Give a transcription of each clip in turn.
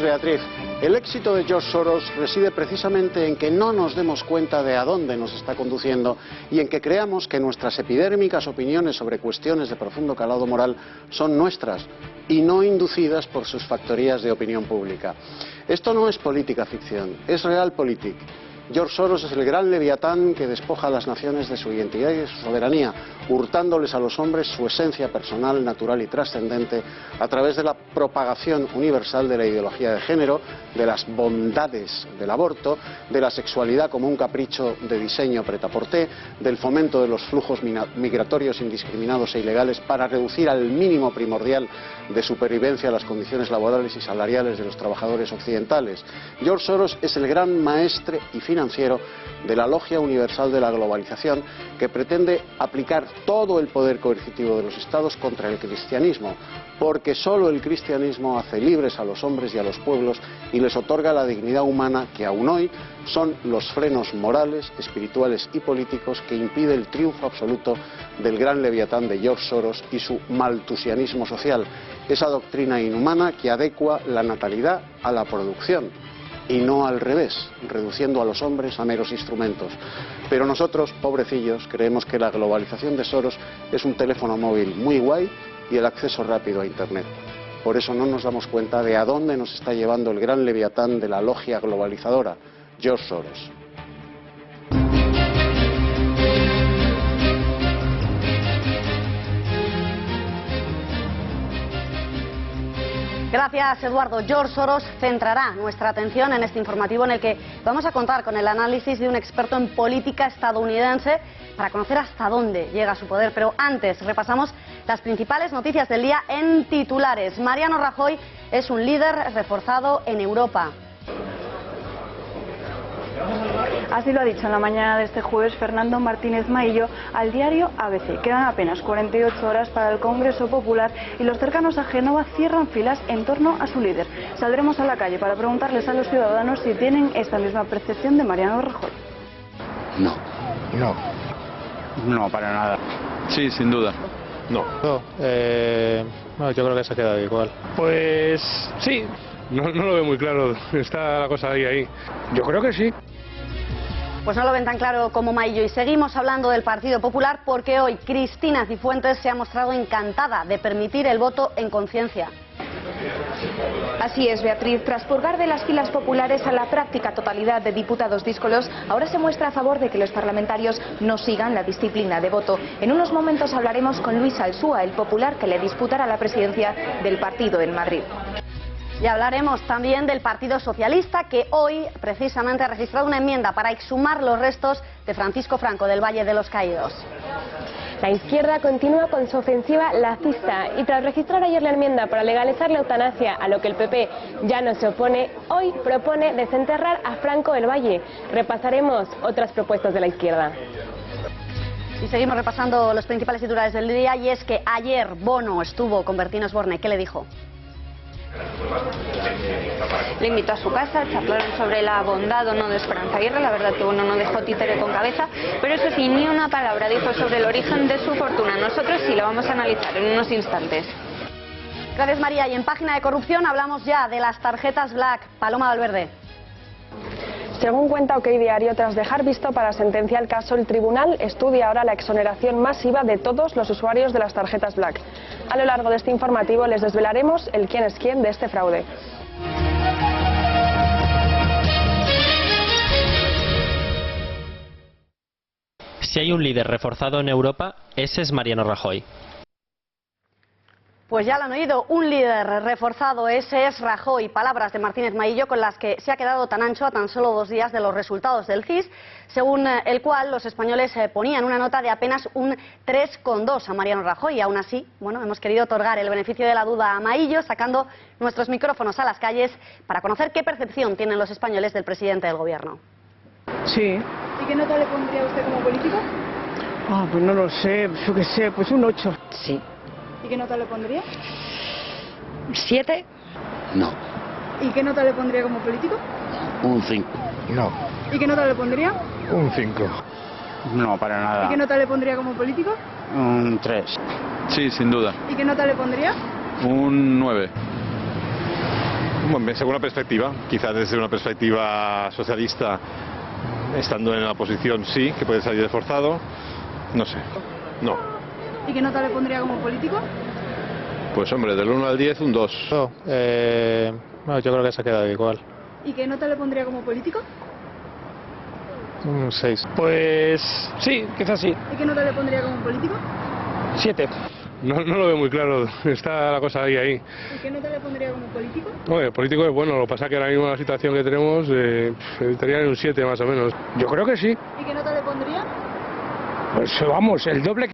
Beatriz. El éxito de George Soros reside precisamente en que no nos demos cuenta de a dónde nos está conduciendo y en que creamos que nuestras epidérmicas opiniones sobre cuestiones de profundo calado moral son nuestras y no inducidas por sus factorías de opinión pública. Esto no es política ficción, es realpolitik. George Soros es el gran leviatán que despoja a las naciones de su identidad y de su soberanía, hurtándoles a los hombres su esencia personal, natural y trascendente a través de la propagación universal de la ideología de género, de las bondades del aborto, de la sexualidad como un capricho de diseño prêt-à-porter, del fomento de los flujos migratorios indiscriminados e ilegales para reducir al mínimo primordial de supervivencia las condiciones laborales y salariales de los trabajadores occidentales. George Soros es el gran maestre y financiero de la logia universal de la globalización que pretende aplicar todo el poder coercitivo de los estados contra el cristianismo, porque solo el cristianismo hace libres a los hombres y a los pueblos y les otorga la dignidad humana que aún hoy son los frenos morales, espirituales y políticos que impide el triunfo absoluto del gran leviatán de George Soros y su maltusianismo social, esa doctrina inhumana que adecua la natalidad a la producción y no al revés, reduciendo a los hombres a meros instrumentos. Pero nosotros, pobrecillos, creemos que la globalización de Soros es un teléfono móvil muy guay y el acceso rápido a Internet. Por eso no nos damos cuenta de a dónde nos está llevando el gran leviatán de la logia globalizadora, George Soros. Gracias, Eduardo. George Soros centrará nuestra atención en este informativo en el que vamos a contar con el análisis de un experto en política estadounidense para conocer hasta dónde llega su poder. Pero antes repasamos las principales noticias del día en titulares. Mariano Rajoy es un líder reforzado en Europa. Así lo ha dicho en la mañana de este jueves Fernando Martínez Maillo al diario ABC. Quedan apenas 48 horas para el Congreso Popular y los cercanos a Génova cierran filas en torno a su líder. Saldremos a la calle para preguntarles a los ciudadanos si tienen esta misma percepción de Mariano Rajoy. No, para nada. Sí, sin duda. No, yo creo que se ha quedado igual. Pues sí, no lo veo muy claro, está la cosa ahí. Yo creo que sí. Pues no lo ven tan claro como Maillo y seguimos hablando del Partido Popular porque hoy Cristina Cifuentes se ha mostrado encantada de permitir el voto en conciencia. Así es, Beatriz. Tras purgar de las filas populares a la práctica totalidad de diputados díscolos, ahora se muestra a favor de que los parlamentarios no sigan la disciplina de voto. En unos momentos hablaremos con Luis Alsúa, el popular que le disputará la presidencia del partido en Madrid. Y hablaremos también del Partido Socialista, que hoy precisamente ha registrado una enmienda para exhumar los restos de Francisco Franco del Valle de los Caídos. La izquierda continúa con su ofensiva lacista y tras registrar ayer la enmienda para legalizar la eutanasia, a lo que el PP ya no se opone, hoy propone desenterrar a Franco del Valle. Repasaremos otras propuestas de la izquierda. Y seguimos repasando los principales titulares del día, y es que ayer Bono estuvo con Bertín Osborne. ¿Qué le dijo? Le invitó a su casa, charlaron sobre la bondad o no de Esperanza Aguirre. La verdad que uno no dejó títere con cabeza, pero eso sí, ni una palabra dijo sobre el origen de su fortuna. Nosotros sí lo vamos a analizar en unos instantes. Gracias, María. Y en Página de Corrupción hablamos ya de las tarjetas Black. Paloma Valverde. Según cuenta OK Diario, tras dejar visto para sentencia el caso, el tribunal estudia ahora la exoneración masiva de todos los usuarios de las tarjetas Black. A lo largo de este informativo les desvelaremos el quién es quién de este fraude. Si hay un líder reforzado en Europa, ese es Mariano Rajoy. Pues ya lo han oído, un líder reforzado, ese es Rajoy. Palabras de Martínez Maillo con las que se ha quedado tan ancho a tan solo 2 días de los resultados del CIS, según el cual los españoles ponían una nota de apenas un 3,2 a Mariano Rajoy. Y aún así, bueno, hemos querido otorgar el beneficio de la duda a Maillo, sacando nuestros micrófonos a las calles para conocer qué percepción tienen los españoles del presidente del gobierno. Sí. ¿Y qué nota le pondría usted como político? Pues no lo sé, yo qué sé, pues un 8. Sí. ¿Y qué nota le pondría? 7. No. ¿Y qué nota le pondría como político? Un 5. No. ¿Y qué nota le pondría? Un 5. No, para nada. ¿Y qué nota le pondría como político? Un 3. Sí, sin duda. ¿Y qué nota le pondría? Un 9. Bueno, según la perspectiva, quizás desde una perspectiva socialista, estando en la oposición sí, que puede salir esforzado, no sé, no. ¿Y qué nota le pondría como político? Pues hombre, del 1 al 10, un 2. Bueno, yo creo que se ha quedado igual. ¿Y qué nota le pondría como político? Un 6. Pues sí, quizás sí. ¿Y qué nota le pondría como político? 7. No lo veo muy claro, está la cosa ahí. ¿Y qué nota le pondría como político? Bueno, el político es bueno, lo que pasa es que ahora mismo la situación que tenemos estaría en un 7 más o menos. Yo creo que sí. ¿Y qué nota le pondría? Pues vamos, el doble.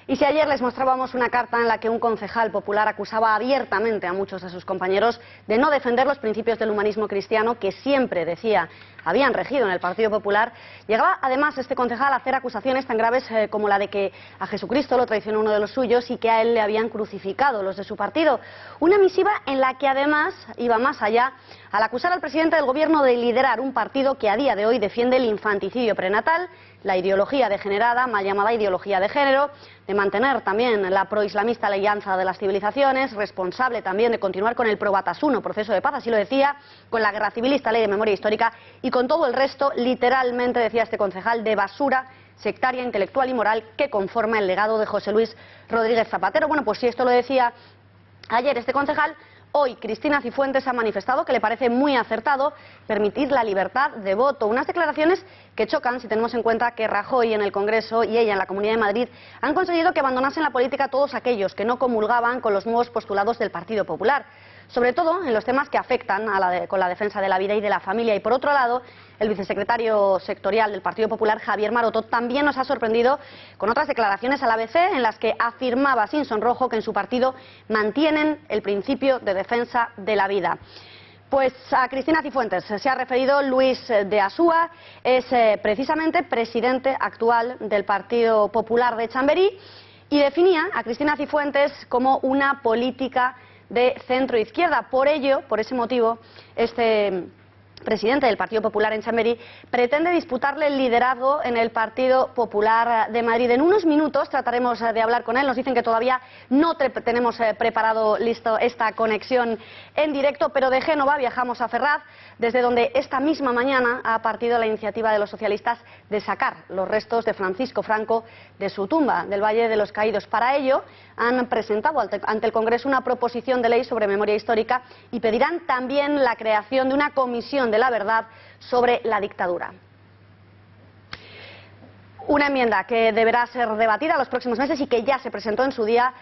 Y si ayer les mostrábamos una carta en la que un concejal popular acusaba abiertamente a muchos de sus compañeros de no defender los principios del humanismo cristiano que siempre, decía, habían regido en el Partido Popular, llegaba además este concejal a hacer acusaciones tan graves como la de que a Jesucristo lo traicionó uno de los suyos y que a él le habían crucificado los de su partido. Una misiva en la que además iba más allá al acusar al presidente del gobierno de liderar un partido que a día de hoy defiende el infanticidio prenatal, la ideología degenerada, mal llamada ideología de género, de mantener también la proislamista alianza de las civilizaciones, responsable también de continuar con el Pro Batasuna, proceso de paz, así lo decía, con la guerra civilista, ley de memoria histórica y con todo el resto, literalmente, decía este concejal, de basura sectaria, intelectual y moral que conforma el legado de José Luis Rodríguez Zapatero. Bueno, pues si esto lo decía ayer este concejal, hoy Cristina Cifuentes ha manifestado que le parece muy acertado permitir la libertad de voto. Unas declaraciones que chocan si tenemos en cuenta que Rajoy en el Congreso y ella en la Comunidad de Madrid han conseguido que abandonasen la política todos aquellos que no comulgaban con los nuevos postulados del Partido Popular. Sobre todo en los temas que afectan con la defensa de la vida y de la familia. Y por otro lado, el vicesecretario sectorial del Partido Popular, Javier Maroto, también nos ha sorprendido con otras declaraciones al ABC en las que afirmaba sin sonrojo que en su partido mantienen el principio de defensa de la vida. Pues a Cristina Cifuentes se ha referido Luis de Asúa, es precisamente presidente actual del Partido Popular de Chamberí y definía a Cristina Cifuentes como una política de centro-izquierda. Por ello, por ese motivo, este presidente del Partido Popular en Chamberí pretende disputarle el liderazgo en el Partido Popular de Madrid. En unos minutos trataremos de hablar con él. Nos dicen que todavía no tenemos preparado listo esta conexión en directo, pero de Génova viajamos a Ferraz, desde donde esta misma mañana ha partido la iniciativa de los socialistas de sacar los restos de Francisco Franco de su tumba del Valle de los Caídos. Para ello han presentado ante el Congreso una proposición de ley sobre memoria histórica y pedirán también la creación de una comisión de la verdad sobre la dictadura. Una enmienda que deberá ser debatida los próximos meses y que ya se presentó en su día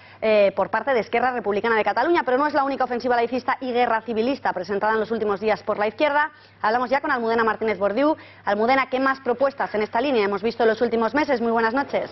por parte de Esquerra Republicana de Cataluña, pero no es la única ofensiva laicista y guerra civilista presentada en los últimos días por la izquierda. Hablamos ya con Almudena Martínez Bordiú. Almudena, ¿qué más propuestas en esta línea hemos visto en los últimos meses? Muy buenas noches.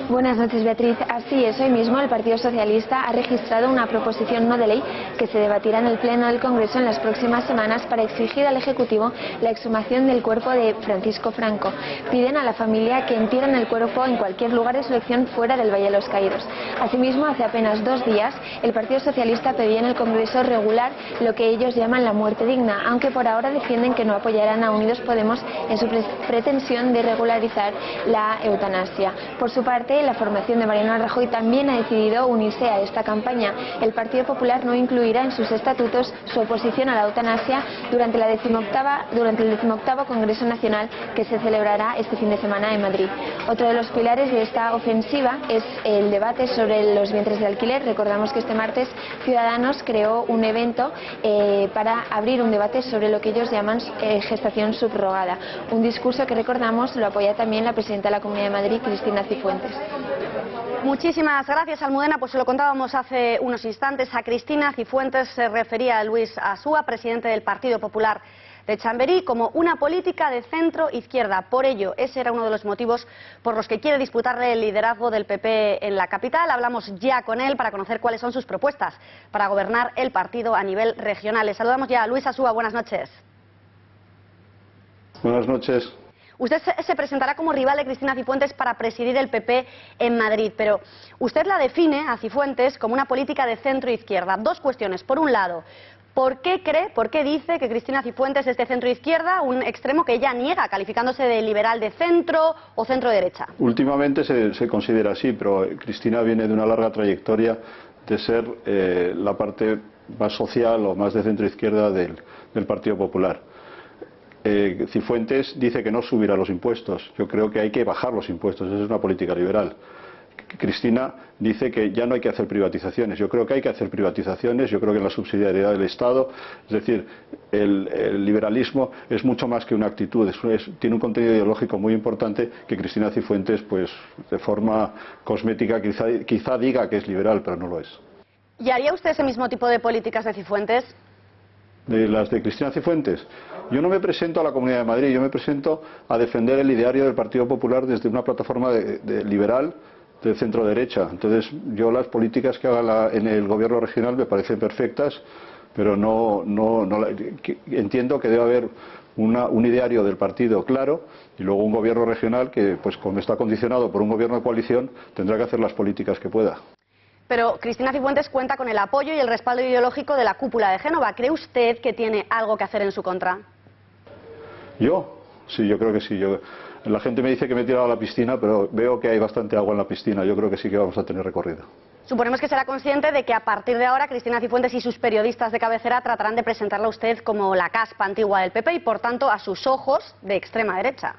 Buenas noches, Beatriz. Así es, hoy mismo el Partido Socialista ha registrado una proposición no de ley que se debatirá en el Pleno del Congreso en las próximas semanas para exigir al Ejecutivo la exhumación del cuerpo de Francisco Franco. Piden a la familia que entierren el cuerpo en cualquier lugar de su elección fuera del Valle de los Caídos. Asimismo, hace apenas 2 días, el Partido Socialista pedía en el Congreso regular lo que ellos llaman la muerte digna, aunque por ahora defienden que no apoyarán a Unidos Podemos en su pretensión de regularizar la eutanasia. Por su parte, la formación de Mariano Rajoy también ha decidido unirse a esta campaña. El Partido Popular no incluirá en sus estatutos su oposición a la eutanasia durante el 18º Congreso Nacional que se celebrará este fin de semana en Madrid. Otro de los pilares de esta ofensiva es el debate sobre los vientres de alquiler. Recordamos que este martes Ciudadanos creó un evento para abrir un debate sobre lo que ellos llaman gestación subrogada. Un discurso que, recordamos, lo apoya también la presidenta de la Comunidad de Madrid, Cristina Cifuentes. Muchísimas gracias, Almudena. Pues se lo contábamos hace unos instantes. A Cristina Cifuentes se refería a Luis Asúa, presidente del Partido Popular de Chamberí, como una política de centro-izquierda. Por ello, ese era uno de los motivos por los que quiere disputarle el liderazgo del PP en la capital. Hablamos ya con él para conocer cuáles son sus propuestas para gobernar el partido a nivel regional. Le saludamos ya a Luis Asúa. Buenas noches. Buenas noches. Usted se presentará como rival de Cristina Cifuentes para presidir el PP en Madrid, pero usted la define a Cifuentes como una política de centro-izquierda. Dos cuestiones. Por un lado, ¿por qué dice que Cristina Cifuentes es de centro-izquierda, un extremo que ella niega, calificándose de liberal de centro o centro-derecha? Últimamente se considera así, pero Cristina viene de una larga trayectoria de ser la parte más social o más de centro-izquierda del Partido Popular. Cifuentes dice que no subirá los impuestos. Yo creo que hay que bajar los impuestos, esa es una política liberal. Cristina dice que ya no hay que hacer privatizaciones. Yo creo que hay que hacer privatizaciones, yo creo que en la subsidiariedad del Estado, es decir, el liberalismo es mucho más que una actitud, tiene un contenido ideológico muy importante que Cristina Cifuentes, pues de forma cosmética, quizá diga que es liberal, pero no lo es. ¿Y haría usted ese mismo tipo de políticas de Cifuentes? De las de Cristina Cifuentes. Yo no me presento a la Comunidad de Madrid, yo me presento a defender el ideario del Partido Popular desde una plataforma de liberal, de centro derecha. Entonces yo las políticas que haga en el gobierno regional me parecen perfectas, pero entiendo que debe haber un ideario del partido claro y luego un gobierno regional que, pues como está condicionado por un gobierno de coalición, tendrá que hacer las políticas que pueda. Pero Cristina Cifuentes cuenta con el apoyo y el respaldo ideológico de la cúpula de Génova. ¿Cree usted que tiene algo que hacer en su contra? ¿Yo? Sí, yo creo que sí. La gente me dice que me he tirado a la piscina, pero veo que hay bastante agua en la piscina. Yo creo que sí que vamos a tener recorrido. Suponemos que será consciente de que a partir de ahora Cristina Cifuentes y sus periodistas de cabecera tratarán de presentarla a usted como la caspa antigua del PP y, por tanto, a sus ojos, de extrema derecha.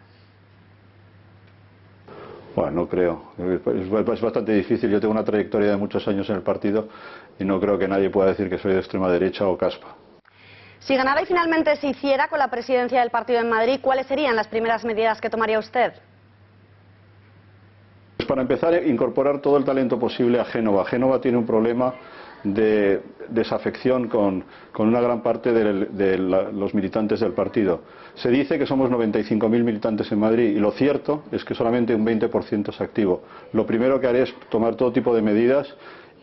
Bueno, no creo. Es bastante difícil. Yo tengo una trayectoria de muchos años en el partido y no creo que nadie pueda decir que soy de extrema derecha o caspa. Si ganara y finalmente se hiciera con la presidencia del partido en Madrid, ¿cuáles serían las primeras medidas que tomaría usted? Pues para empezar, incorporar todo el talento posible a Génova. Génova tiene un problema de desafección con una gran parte de los militantes del partido. Se dice que somos 95.000 militantes en Madrid y lo cierto es que solamente un 20% es activo. Lo primero que haré es tomar todo tipo de medidas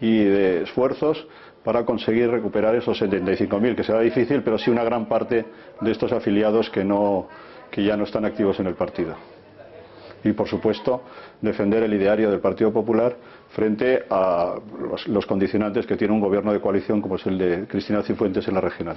y de esfuerzos para conseguir recuperar esos 75.000, que será difícil, pero sí una gran parte de estos afiliados que ya no están activos en el partido. Y, por supuesto, defender el ideario del Partido Popular frente a los condicionantes que tiene un gobierno de coalición como es el de Cristina Cifuentes en la regional.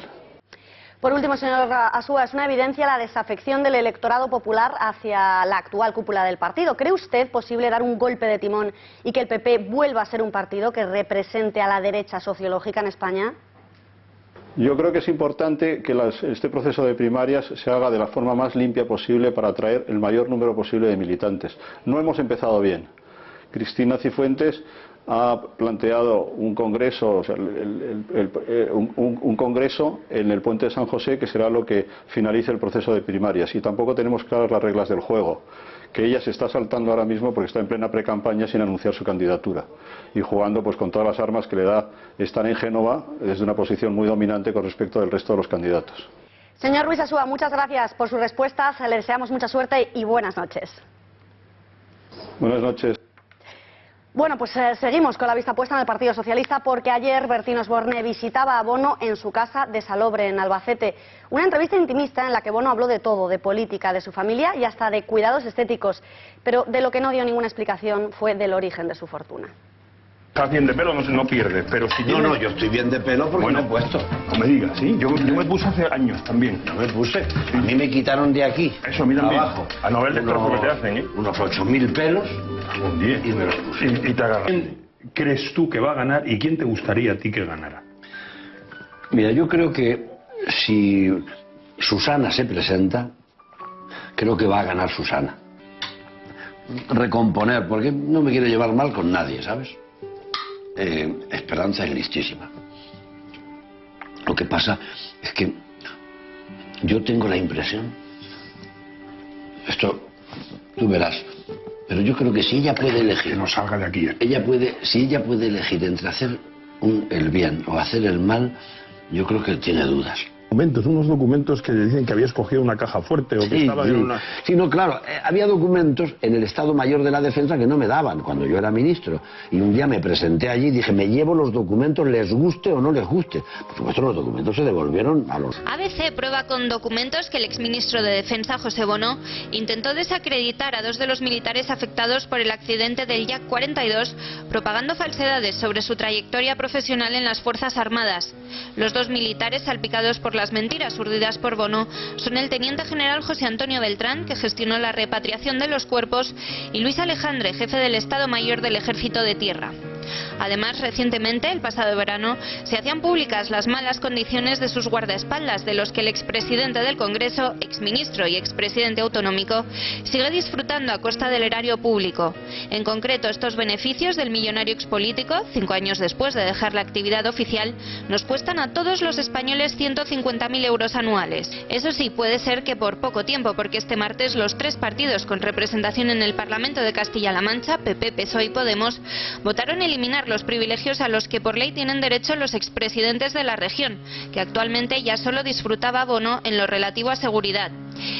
Por último, señor Asúa, es una evidencia la desafección del electorado popular hacia la actual cúpula del partido. ¿Cree usted posible dar un golpe de timón y que el PP vuelva a ser un partido que represente a la derecha sociológica en España? Yo creo que es importante que este proceso de primarias se haga de la forma más limpia posible para atraer el mayor número posible de militantes. No hemos empezado bien. Cristina Cifuentes ha planteado un congreso, o sea, un congreso en el Puente de San José que será lo que finalice el proceso de primarias y tampoco tenemos claras las reglas del juego, que ella se está saltando ahora mismo porque está en plena precampaña sin anunciar su candidatura y jugando pues con todas las armas que le da estar en Génova desde una posición muy dominante con respecto del resto de los candidatos. Señor Ruiz Asúa, muchas gracias por sus respuestas, le deseamos mucha suerte y buenas noches. Buenas noches. Bueno, pues seguimos con la vista puesta en el Partido Socialista porque ayer Bertín Osborne visitaba a Bono en su casa de Salobre, en Albacete. Una entrevista intimista en la que Bono habló de todo, de política, de su familia y hasta de cuidados estéticos. Pero de lo que no dio ninguna explicación fue del origen de su fortuna. Estás bien de pelo, no pierdes, pero si tienes... No, yo estoy bien de pelo porque bueno, me he puesto. No me digas, ¿sí? Yo me puse hace años también. No me puse. A mí me quitaron de aquí. Eso, a mí también. Abajo. A no ver el destrozo que te hacen, ¿eh? Unos 8.000 pelos. Un día. Y me los puse. Y te agarras. ¿Quién crees tú que va a ganar y quién te gustaría a ti que ganara? Mira, yo creo que si Susana se presenta, creo que va a ganar Susana. Recomponer, porque no me quiero llevar mal con nadie, ¿sabes? Esperanza es listísima. Lo que pasa es que yo tengo la impresión, esto tú verás, pero yo creo que si ella puede elegir, que no salga de aquí, si ella puede elegir entre hacer el bien o hacer el mal, yo creo que tiene dudas. Unos documentos que dicen que había escogido una caja fuerte o que estaba en una... Sí, no, claro, había documentos en el Estado Mayor de la Defensa que no me daban cuando yo era ministro. Y un día me presenté allí y dije, me llevo los documentos, les guste o no les guste. Por supuesto, los documentos se devolvieron a los... ABC prueba con documentos que el exministro de Defensa, José Bono, intentó desacreditar a dos de los militares afectados por el accidente del Yak 42, propagando falsedades sobre su trayectoria profesional en las Fuerzas Armadas. Los dos militares salpicados por las mentiras urdidas por Bono son el teniente general José Antonio Beltrán, que gestionó la repatriación de los cuerpos, y Luis Alejandre, jefe del Estado Mayor del Ejército de Tierra. Además, recientemente, el pasado verano, se hacían públicas las malas condiciones de sus guardaespaldas, de los que el expresidente del Congreso, exministro y expresidente autonómico, sigue disfrutando a costa del erario público. En concreto, estos beneficios del millonario expolítico, 5 años después de dejar la actividad oficial, nos cuestan a todos los españoles 150.000 euros anuales. Eso sí, puede ser que por poco tiempo, porque este martes los 3 partidos con representación en el Parlamento de Castilla-La Mancha, PP, PSOE y Podemos, votaron eliminar los privilegios a los que por ley tienen derecho los expresidentes de la región, que actualmente ya solo disfrutaba bono en lo relativo a seguridad.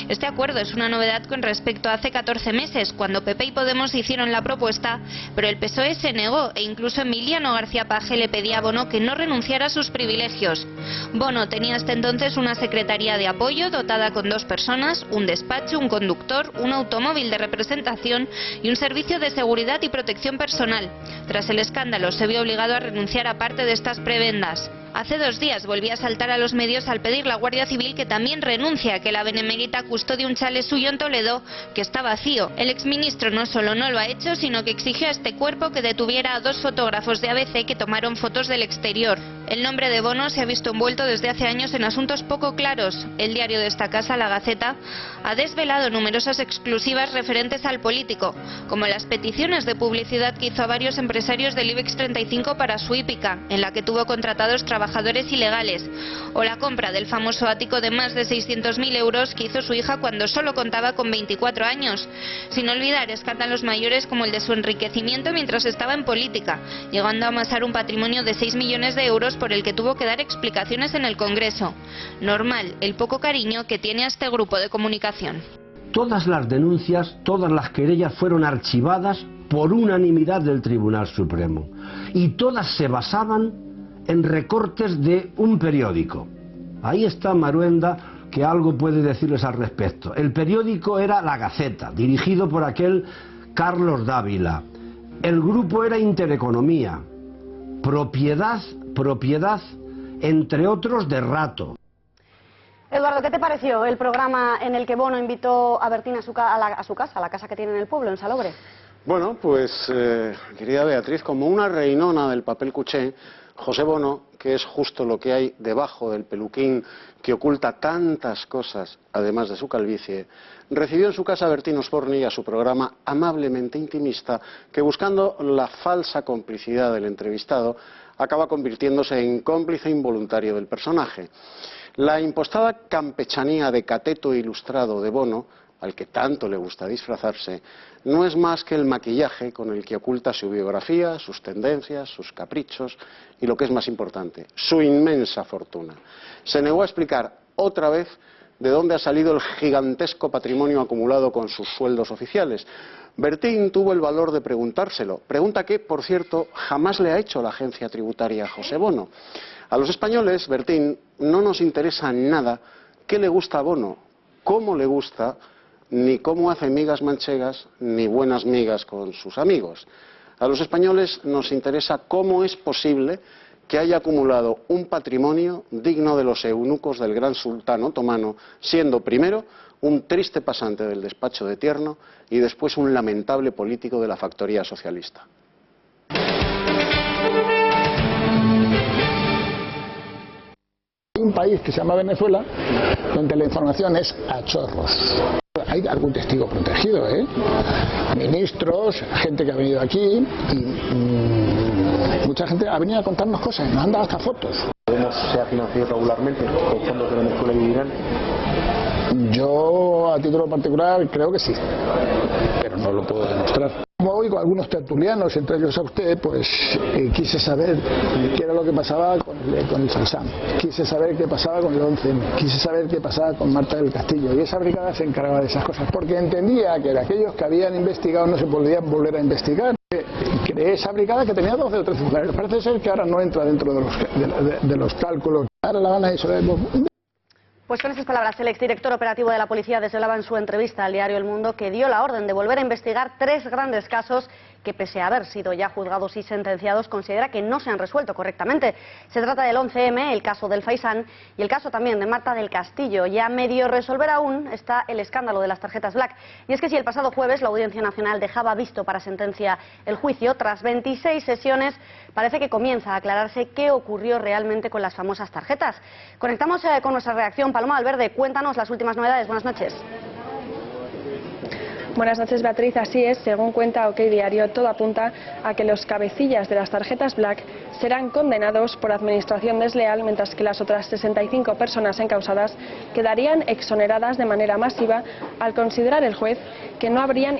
Este acuerdo es una novedad con respecto a hace 14 meses, cuando PP y Podemos hicieron la propuesta, pero el PSOE se negó e incluso Emiliano García Paje le pedía a Bono que no renunciara a sus privilegios. Bono tenía hasta entonces una secretaría de apoyo dotada con 2 personas, un despacho, un conductor, un automóvil de representación y un servicio de seguridad y protección personal. Tras el escándalo se vio obligado a renunciar a parte de estas prebendas. Hace 2 días volvía a saltar a los medios al pedir la Guardia Civil que también renuncie a que la benemérita custodie un chalet suyo en Toledo que está vacío. El exministro no solo no lo ha hecho, sino que exigió a este cuerpo que detuviera a 2 fotógrafos de ABC que tomaron fotos del exterior. El nombre de Bono se ha visto envuelto desde hace años en asuntos poco claros. El diario de esta casa, La Gaceta, ha desvelado numerosas exclusivas referentes al político, como las peticiones de publicidad que hizo a varios empresarios del IBEX 35 para su hípica, en la que tuvo contratados trabajadores ilegales, o la compra del famoso ático de más de 600.000 euros que hizo su hija cuando solo contaba con 24 años, sin olvidar escándalos mayores como el de su enriquecimiento mientras estaba en política, llegando a amasar un patrimonio de 6 millones de euros por el que tuvo que dar explicaciones en el Congreso. Normal el poco cariño que tiene a este grupo de comunicación. Todas las denuncias, todas las querellas fueron archivadas por unanimidad del Tribunal Supremo y todas se basaban en recortes de un periódico. Ahí está Maruenda, que algo puede decirles al respecto. El periódico era La Gaceta, dirigido por aquel Carlos Dávila. El grupo era Intereconomía, propiedad, entre otros, de Rato. Eduardo, ¿qué te pareció el programa en el que Bono invitó a Bertín a su casa, a la casa que tiene en el pueblo, en Salobres? Bueno, pues, querida Beatriz, como una reinona del papel cuché, José Bono, que es justo lo que hay debajo del peluquín que oculta tantas cosas, además de su calvicie, recibió en su casa a Bertín Osborne y a su programa amablemente intimista, que buscando la falsa complicidad del entrevistado, acaba convirtiéndose en cómplice involuntario del personaje. La impostada campechanía de cateto ilustrado de Bono, al que tanto le gusta disfrazarse, no es más que el maquillaje con el que oculta su biografía, sus tendencias, sus caprichos y, lo que es más importante, su inmensa fortuna. Se negó a explicar otra vez de dónde ha salido el gigantesco patrimonio acumulado con sus sueldos oficiales. Bertín tuvo el valor de preguntárselo, pregunta que, por cierto, jamás le ha hecho la agencia tributaria a José Bono. A los españoles, Bertín, no nos interesa nada qué le gusta a Bono, cómo le gusta, ni cómo hace migas manchegas, ni buenas migas con sus amigos. A los españoles nos interesa cómo es posible que haya acumulado un patrimonio digno de los eunucos del gran sultán otomano, siendo primero un triste pasante del despacho de Tierno y después un lamentable político de la factoría socialista. Hay un país que se llama Venezuela, donde la información es a chorros. Hay algún testigo protegido, ministros, gente que ha venido aquí y mucha gente ha venido a contarnos cosas, nos han dado hasta fotos. ¿Podemos ser financiado regularmente con fondos de Venezuela y Irán? Yo, a título particular, creo que sí, pero no lo puedo demostrar. Como oigo a algunos tertulianos, entre ellos a usted, pues quise saber qué era lo que pasaba con el Salsam, quise saber qué pasaba con el 11M, quise saber qué pasaba con Marta del Castillo, y esa brigada se encargaba de esas cosas, porque entendía que de aquellos que habían investigado no se podían volver a investigar. Creé esa brigada que tenía 12 o 13 funcionarios, parece ser que ahora no entra dentro de los cálculos. Ahora la van a eso. Pues con esas palabras, el exdirector operativo de la policía desvelaba en su entrevista al diario El Mundo que dio la orden de volver a investigar 3 grandes casos que pese a haber sido ya juzgados y sentenciados, considera que no se han resuelto correctamente. Se trata del 11M, el caso del Faisán y el caso también de Marta del Castillo. Ya medio resolver aún está el escándalo de las tarjetas Black. Y es que si el pasado jueves la Audiencia Nacional dejaba visto para sentencia el juicio, tras 26 sesiones parece que comienza a aclararse qué ocurrió realmente con las famosas tarjetas. Conectamos con nuestra redacción. Paloma Valverde, cuéntanos las últimas novedades. Buenas noches. Buenas noches, Beatriz. Así es, según cuenta OK Diario, todo apunta a que los cabecillas de las tarjetas Black serán condenados por administración desleal, mientras que las otras 65 personas encausadas quedarían exoneradas de manera masiva al considerar el juez que no habrían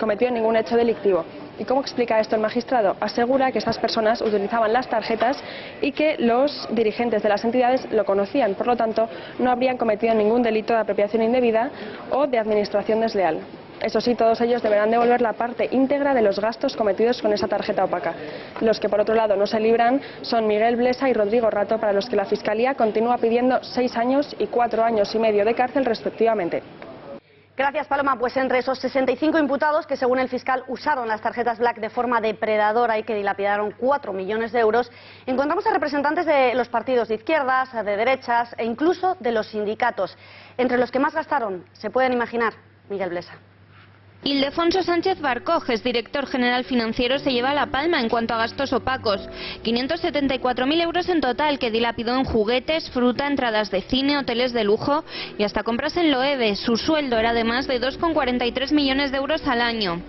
cometido ningún hecho delictivo. ¿Y cómo explica esto el magistrado? Asegura que estas personas utilizaban las tarjetas y que los dirigentes de las entidades lo conocían, por lo tanto no habrían cometido ningún delito de apropiación indebida o de administración desleal. Eso sí, todos ellos deberán devolver la parte íntegra de los gastos cometidos con esa tarjeta opaca. Los que por otro lado no se libran son Miguel Blesa y Rodrigo Rato, para los que la Fiscalía continúa pidiendo 6 años y 4 años y medio de cárcel respectivamente. Gracias, Paloma. Pues entre esos 65 imputados que, según el fiscal, usaron las tarjetas Black de forma depredadora y que dilapidaron 4 millones de euros, encontramos a representantes de los partidos de izquierdas, de derechas e incluso de los sindicatos. Entre los que más gastaron, se pueden imaginar, Miguel Blesa. Ildefonso Sánchez Barcoj, director general financiero, se lleva la palma en cuanto a gastos opacos. 574.000 euros en total, que dilapidó en juguetes, fruta, entradas de cine, hoteles de lujo y hasta compras en Loewe. Su sueldo era de más de 2,43 millones de euros al año.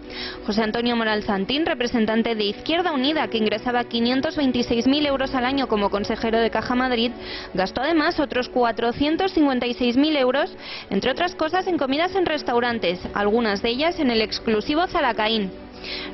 José Antonio Moral Santín, representante de Izquierda Unida, que ingresaba 526.000 euros al año como consejero de Caja Madrid, gastó además otros 456.000 euros, entre otras cosas, en comidas en restaurantes, algunas de ellas en el exclusivo Zalacaín.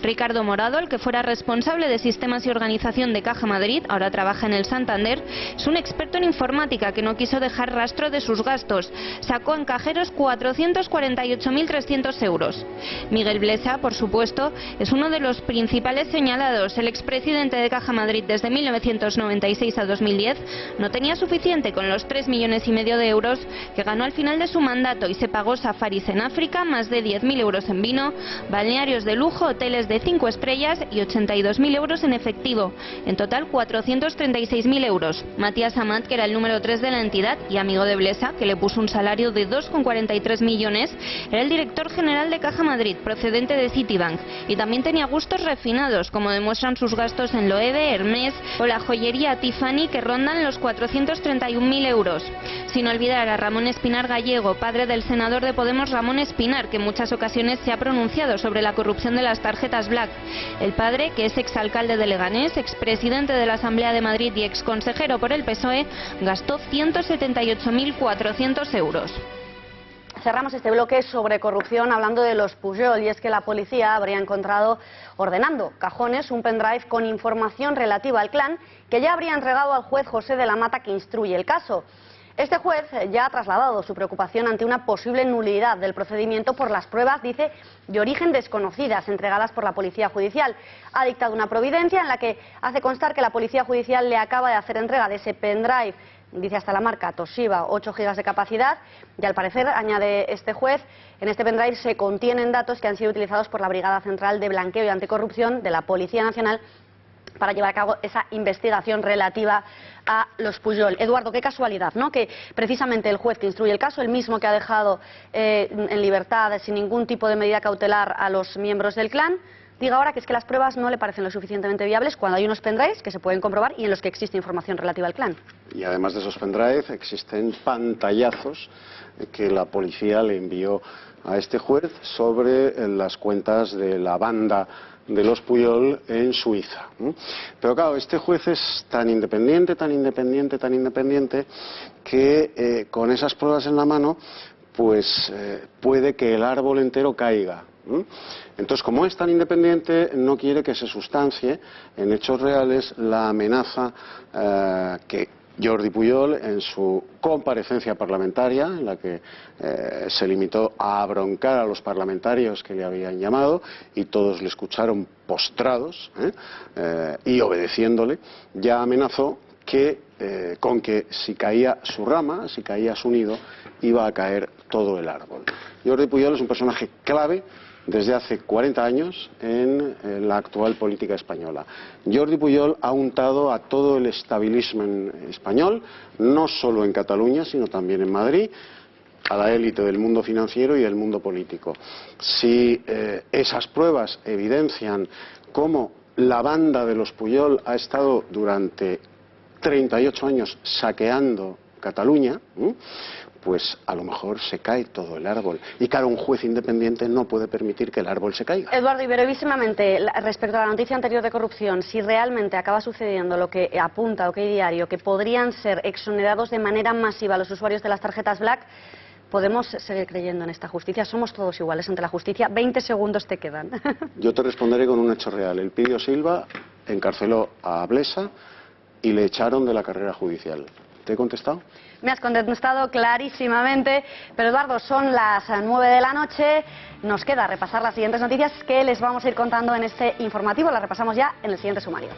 Ricardo Morado, el que fuera responsable de sistemas y organización de Caja Madrid, ahora trabaja en el Santander, es un experto en informática que no quiso dejar rastro de sus gastos. Sacó en cajeros 448.300 euros. Miguel Blesa, por supuesto, es uno de los principales señalados. El expresidente de Caja Madrid desde 1996 a 2010 no tenía suficiente con los 3,5 millones de euros que ganó al final de su mandato y se pagó safaris en África, más de 10.000 euros en vino, balnearios de lujo, hoteles de 5 estrellas y 82.000 euros en efectivo. En total, 436.000 euros. Matías Amat, que era el número 3 de la entidad y amigo de Blesa, que le puso un salario de 2,43 millones, era el director general de Caja Madrid, procedente de Citibank, y también tenía gustos refinados, como demuestran sus gastos en Loewe, Hermès o la joyería Tiffany, que rondan los 431.000 euros. Sin olvidar a Ramón Espinar Gallego, padre del senador de Podemos Ramón Espinar, que en muchas ocasiones se ha pronunciado sobre la corrupción de las tarjetas Black. El padre, que es exalcalde de Leganés, expresidente de la Asamblea de Madrid y exconsejero por el PSOE, gastó 178.400 euros. Cerramos este bloque sobre corrupción hablando de los Pujol, y es que la policía habría encontrado, ordenando cajones, un pendrive con información relativa al clan que ya habría entregado al juez José de la Mata, que instruye el caso. Este juez ya ha trasladado su preocupación ante una posible nulidad del procedimiento por las pruebas, dice, de origen desconocidas entregadas por la Policía Judicial. Ha dictado una providencia en la que hace constar que la Policía Judicial le acaba de hacer entrega de ese pendrive, dice hasta la marca Toshiba, 8 gigas de capacidad, y al parecer, añade este juez, en este pendrive se contienen datos que han sido utilizados por la Brigada Central de Blanqueo y Anticorrupción de la Policía Nacional para llevar a cabo esa investigación relativa a los Pujol. Eduardo, qué casualidad, ¿no?, que precisamente el juez que instruye el caso, el mismo que ha dejado en libertad sin ningún tipo de medida cautelar a los miembros del clan, diga ahora que es que las pruebas no le parecen lo suficientemente viables cuando hay unos pendrives que se pueden comprobar y en los que existe información relativa al clan. Y además de esos pendrives existen pantallazos que la policía le envió a este juez sobre las cuentas de la banda de los Pujol en Suiza. Pero claro, este juez es tan independiente que con esas pruebas en la mano, pues puede que el árbol entero caiga. Entonces, como es tan independiente, no quiere que se sustancie en hechos reales la amenaza que Jordi Pujol, en su comparecencia parlamentaria, en la que se limitó a broncar a los parlamentarios que le habían llamado, y todos le escucharon postrados y obedeciéndole, ya amenazó que con que si caía su rama, si caía su nido, iba a caer todo el árbol. Jordi Pujol es un personaje clave desde hace 40 años en la actual política española. Jordi Pujol ha untado a todo el establishment español, no solo en Cataluña, sino también en Madrid, a la élite del mundo financiero y del mundo político. Si esas pruebas evidencian cómo la banda de los Pujol ha estado durante 38 años saqueando Cataluña, pues a lo mejor se cae todo el árbol. Y claro, un juez independiente no puede permitir que el árbol se caiga. Eduardo, y brevísimamente, respecto a la noticia anterior de corrupción, si realmente acaba sucediendo lo que apunta OK Diario, que podrían ser exonerados de manera masiva los usuarios de las tarjetas Black, ¿podemos seguir creyendo en esta justicia? Somos todos iguales ante la justicia. 20 segundos te quedan. Yo te responderé con un hecho real. Elpidio Silva encarceló a Blesa y le echaron de la carrera judicial. ¿Te he contestado? Me has contestado clarísimamente, pero Eduardo, son las 9 de la noche, nos queda repasar las siguientes noticias que les vamos a ir contando en este informativo, las repasamos ya en el siguiente sumario.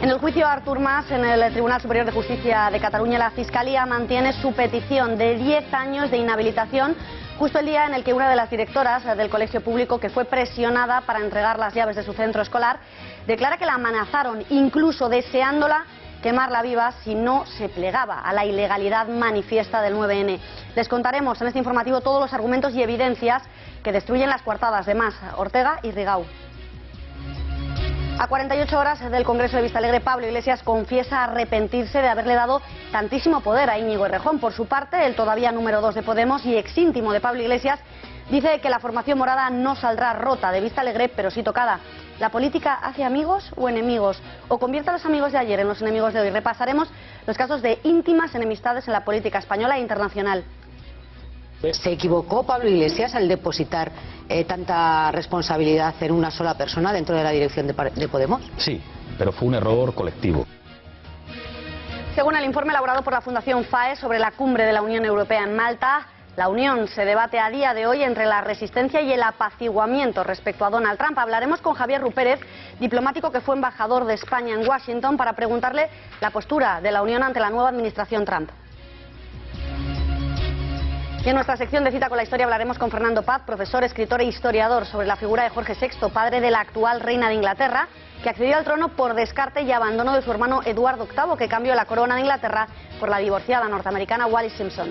En el juicio a Artur Mas, en el Tribunal Superior de Justicia de Cataluña, la Fiscalía mantiene su petición de 10 años de inhabilitación, justo el día en el que una de las directoras del colegio público, que fue presionada para entregar las llaves de su centro escolar, declara que la amenazaron, incluso deseándola quemarla viva si no se plegaba a la ilegalidad manifiesta del 9N. Les contaremos en este informativo todos los argumentos y evidencias que destruyen las coartadas de Mas, Ortega y Rigau. A 48 horas del Congreso de Vistalegre, Pablo Iglesias confiesa arrepentirse de haberle dado tantísimo poder a Íñigo Errejón. Por su parte, el todavía número 2 de Podemos y ex íntimo de Pablo Iglesias dice que la formación morada no saldrá rota de Vistalegre, pero sí tocada. ¿La política hace amigos o enemigos? ¿O convierte a los amigos de ayer en los enemigos de hoy? Repasaremos los casos de íntimas enemistades en la política española e internacional. ¿Se equivocó Pablo Iglesias al depositar tanta responsabilidad en una sola persona dentro de la dirección de Podemos? Sí, pero fue un error colectivo. Según el informe elaborado por la Fundación FAE sobre la cumbre de la Unión Europea en Malta, la Unión se debate a día de hoy entre la resistencia y el apaciguamiento respecto a Donald Trump. Hablaremos con Javier Rupérez, diplomático que fue embajador de España en Washington, para preguntarle la postura de la Unión ante la nueva administración Trump. Y en nuestra sección de Cita con la Historia hablaremos con Fernando Paz, profesor, escritor e historiador, sobre la figura de Jorge VI, padre de la actual reina de Inglaterra, que accedió al trono por descarte y abandono de su hermano Eduardo VIII, que cambió la corona de Inglaterra por la divorciada norteamericana Wallis Simpson.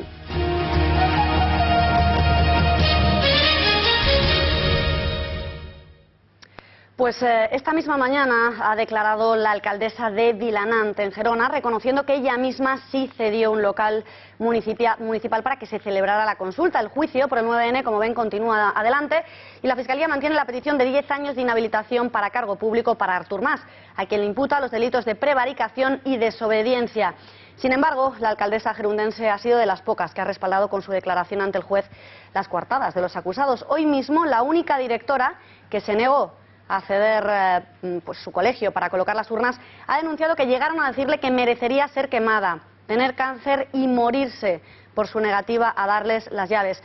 Pues esta misma mañana ha declarado la alcaldesa de Vilanant, en Gerona, reconociendo que ella misma sí cedió un local municipal para que se celebrara la consulta. El juicio por el 9N, como ven, continúa adelante y la Fiscalía mantiene la petición de 10 años de inhabilitación para cargo público para Artur Mas, a quien le imputa los delitos de prevaricación y desobediencia. Sin embargo, la alcaldesa gerundense ha sido de las pocas que ha respaldado con su declaración ante el juez las coartadas de los acusados. Hoy mismo, la única directora que se negó a ceder su colegio para colocar las urnas, ha denunciado que llegaron a decirle que merecería ser quemada, tener cáncer y morirse por su negativa a darles las llaves.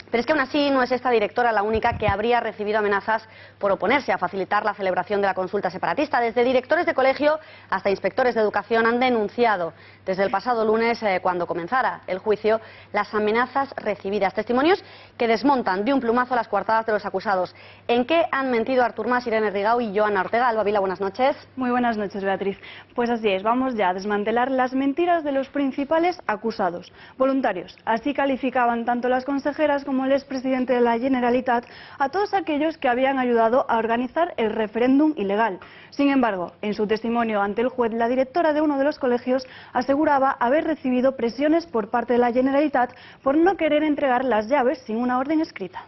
Pero es que aún así no es esta directora la única que habría recibido amenazas por oponerse a facilitar la celebración de la consulta separatista. Desde directores de colegio hasta inspectores de educación han denunciado desde el pasado lunes, cuando comenzara el juicio, las amenazas recibidas. Testimonios que desmontan de un plumazo las coartadas de los acusados. ¿En qué han mentido Artur Mas, Irene Rigau y Joana Ortega? Alba Vila, buenas noches. Muy buenas noches, Beatriz. Pues así es, vamos ya a desmantelar las mentiras de los principales acusados, voluntarios. Así calificaban tanto las consejeras como el expresidente de la Generalitat a todos aquellos que habían ayudado a organizar el referéndum ilegal. Sin embargo, en su testimonio ante el juez, la directora de uno de los colegios aseguraba haber recibido presiones por parte de la Generalitat por no querer entregar las llaves sin una orden escrita.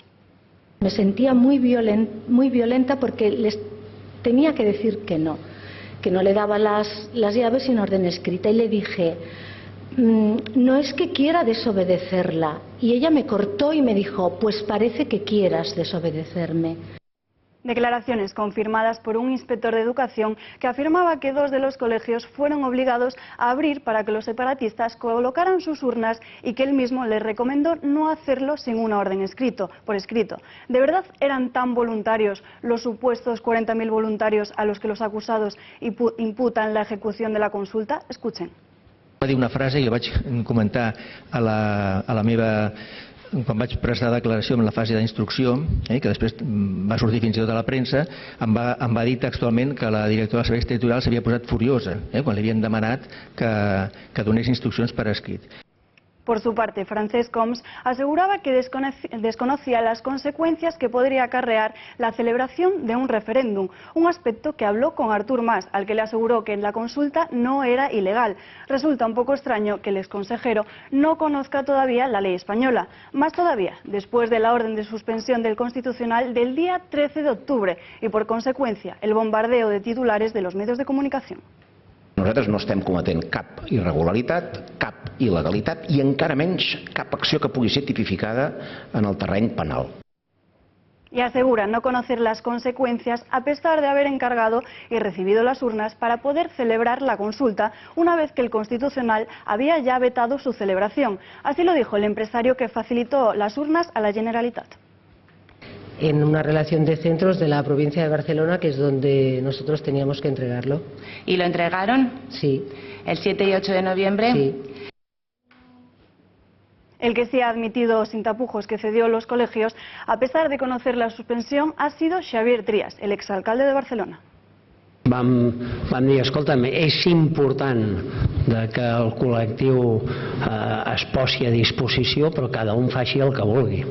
Me sentía muy violenta porque les tenía que decir que no le daba las llaves sin orden escrita, y le dije: no es que quiera desobedecerla. Y ella me cortó y me dijo: pues parece que quieras desobedecerme. Declaraciones confirmadas por un inspector de educación que afirmaba que 2 de los colegios fueron obligados a abrir para que los separatistas colocaran sus urnas y que él mismo les recomendó no hacerlo sin una orden por escrito. ¿De verdad eran tan voluntarios los supuestos 40.000 voluntarios a los que los acusados imputan la ejecución de la consulta? Escuchen. Va dir una frase i la vaig comentar a la meva... quan vaig prestar declaració en la fase d'instrucció, que després va sortir fins i tot a la premsa, em va dir textualment que la directora de serveis territorials s'havia posat furiosa quan li havien demanat que donés instruccions per escrit. Por su parte, Francesc Homs aseguraba que desconocía las consecuencias que podría acarrear la celebración de un referéndum, un aspecto que habló con Artur Mas, al que le aseguró que la consulta no era ilegal. Resulta un poco extraño que el exconsejero no conozca todavía la ley española. Más todavía, después de la orden de suspensión del Constitucional del día 13 de octubre y, por consecuencia, el bombardeo de titulares de los medios de comunicación. Nosaltres no estem cometent cap irregularitat, cap il·legalitat i encara menys cap acció que pugui ser tipificada en el terreny penal. Y asegura no conocer las consecuencias a pesar de haber encargado y recibido las urnas para poder celebrar la consulta una vez que el Constitucional había ya vetado su celebración. Así lo dijo el empresario que facilitó las urnas a la Generalitat. En una relación de centros de la provincia de Barcelona, que es donde nosotros teníamos que entregarlo. ¿Y lo entregaron? Sí. ¿El 7 y 8 de noviembre? Sí. El que sí ha admitido sin tapujos que cedió los colegios, a pesar de conocer la suspensión, ha sido Xavier Trias, el exalcalde de Barcelona. Vam dir, escolta'm, és important que el col·lectiu es posi a disposició, però cada un faci el que vulgui.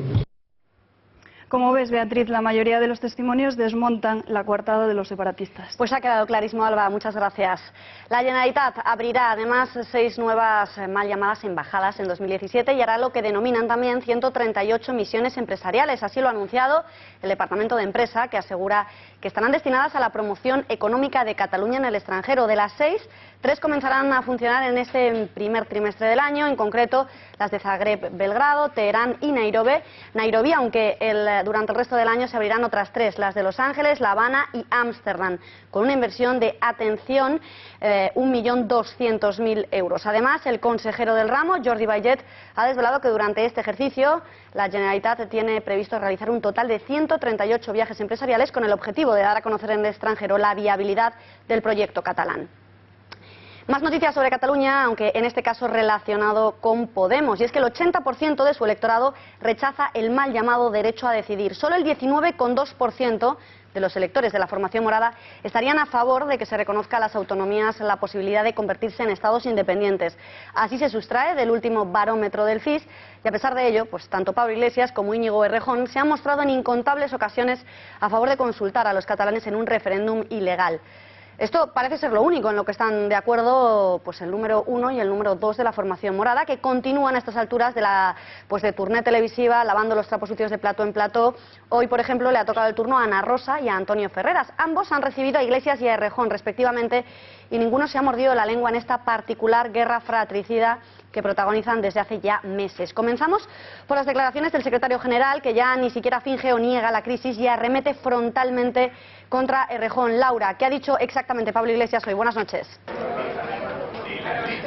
Como ves, Beatriz, la mayoría de los testimonios desmontan la coartada de los separatistas. Pues ha quedado clarísimo, Alba. Muchas gracias. La Generalitat abrirá además 6 nuevas mal llamadas embajadas en 2017 y hará lo que denominan también 138 misiones empresariales. Así lo ha anunciado el Departamento de Empresa, que asegura que estarán destinadas a la promoción económica de Cataluña en el extranjero. De las 6, 3 comenzarán a funcionar en este primer trimestre del año, en concreto las de Zagreb, Belgrado, Teherán y Nairobi, aunque durante el resto del año se abrirán otras 3, las de Los Ángeles, La Habana y Ámsterdam, con una inversión de, atención, 1.200.000 euros. Además, el consejero del ramo, Jordi Baiget, ha desvelado que durante este ejercicio la Generalitat tiene previsto realizar un total de 138 viajes empresariales con el objetivo de dar a conocer en el extranjero la viabilidad del proyecto catalán. Más noticias sobre Cataluña, aunque en este caso relacionado con Podemos, y es que el 80% de su electorado rechaza el mal llamado derecho a decidir. Solo el 19,2% de los electores de la formación morada estarían a favor de que se reconozca a las autonomías la posibilidad de convertirse en estados independientes. Así se sustrae del último barómetro del CIS, y a pesar de ello, pues tanto Pablo Iglesias como Íñigo Errejón se han mostrado en incontables ocasiones a favor de consultar a los catalanes en un referéndum ilegal. Esto parece ser lo único en lo que están de acuerdo pues el número 1 y el número 2 de la formación morada, que continúan a estas alturas de tournée televisiva, lavando los trapos sucios de plato en plato. Hoy, por ejemplo, le ha tocado el turno a Ana Rosa y a Antonio Ferreras. Ambos han recibido a Iglesias y a Errejón, respectivamente, y ninguno se ha mordido la lengua en esta particular guerra fratricida que protagonizan desde hace ya meses. Comenzamos por las declaraciones del secretario general, que ya ni siquiera finge o niega la crisis y arremete frontalmente contra Errejón. Laura, ¿qué ha dicho exactamente Pablo Iglesias hoy? Buenas noches.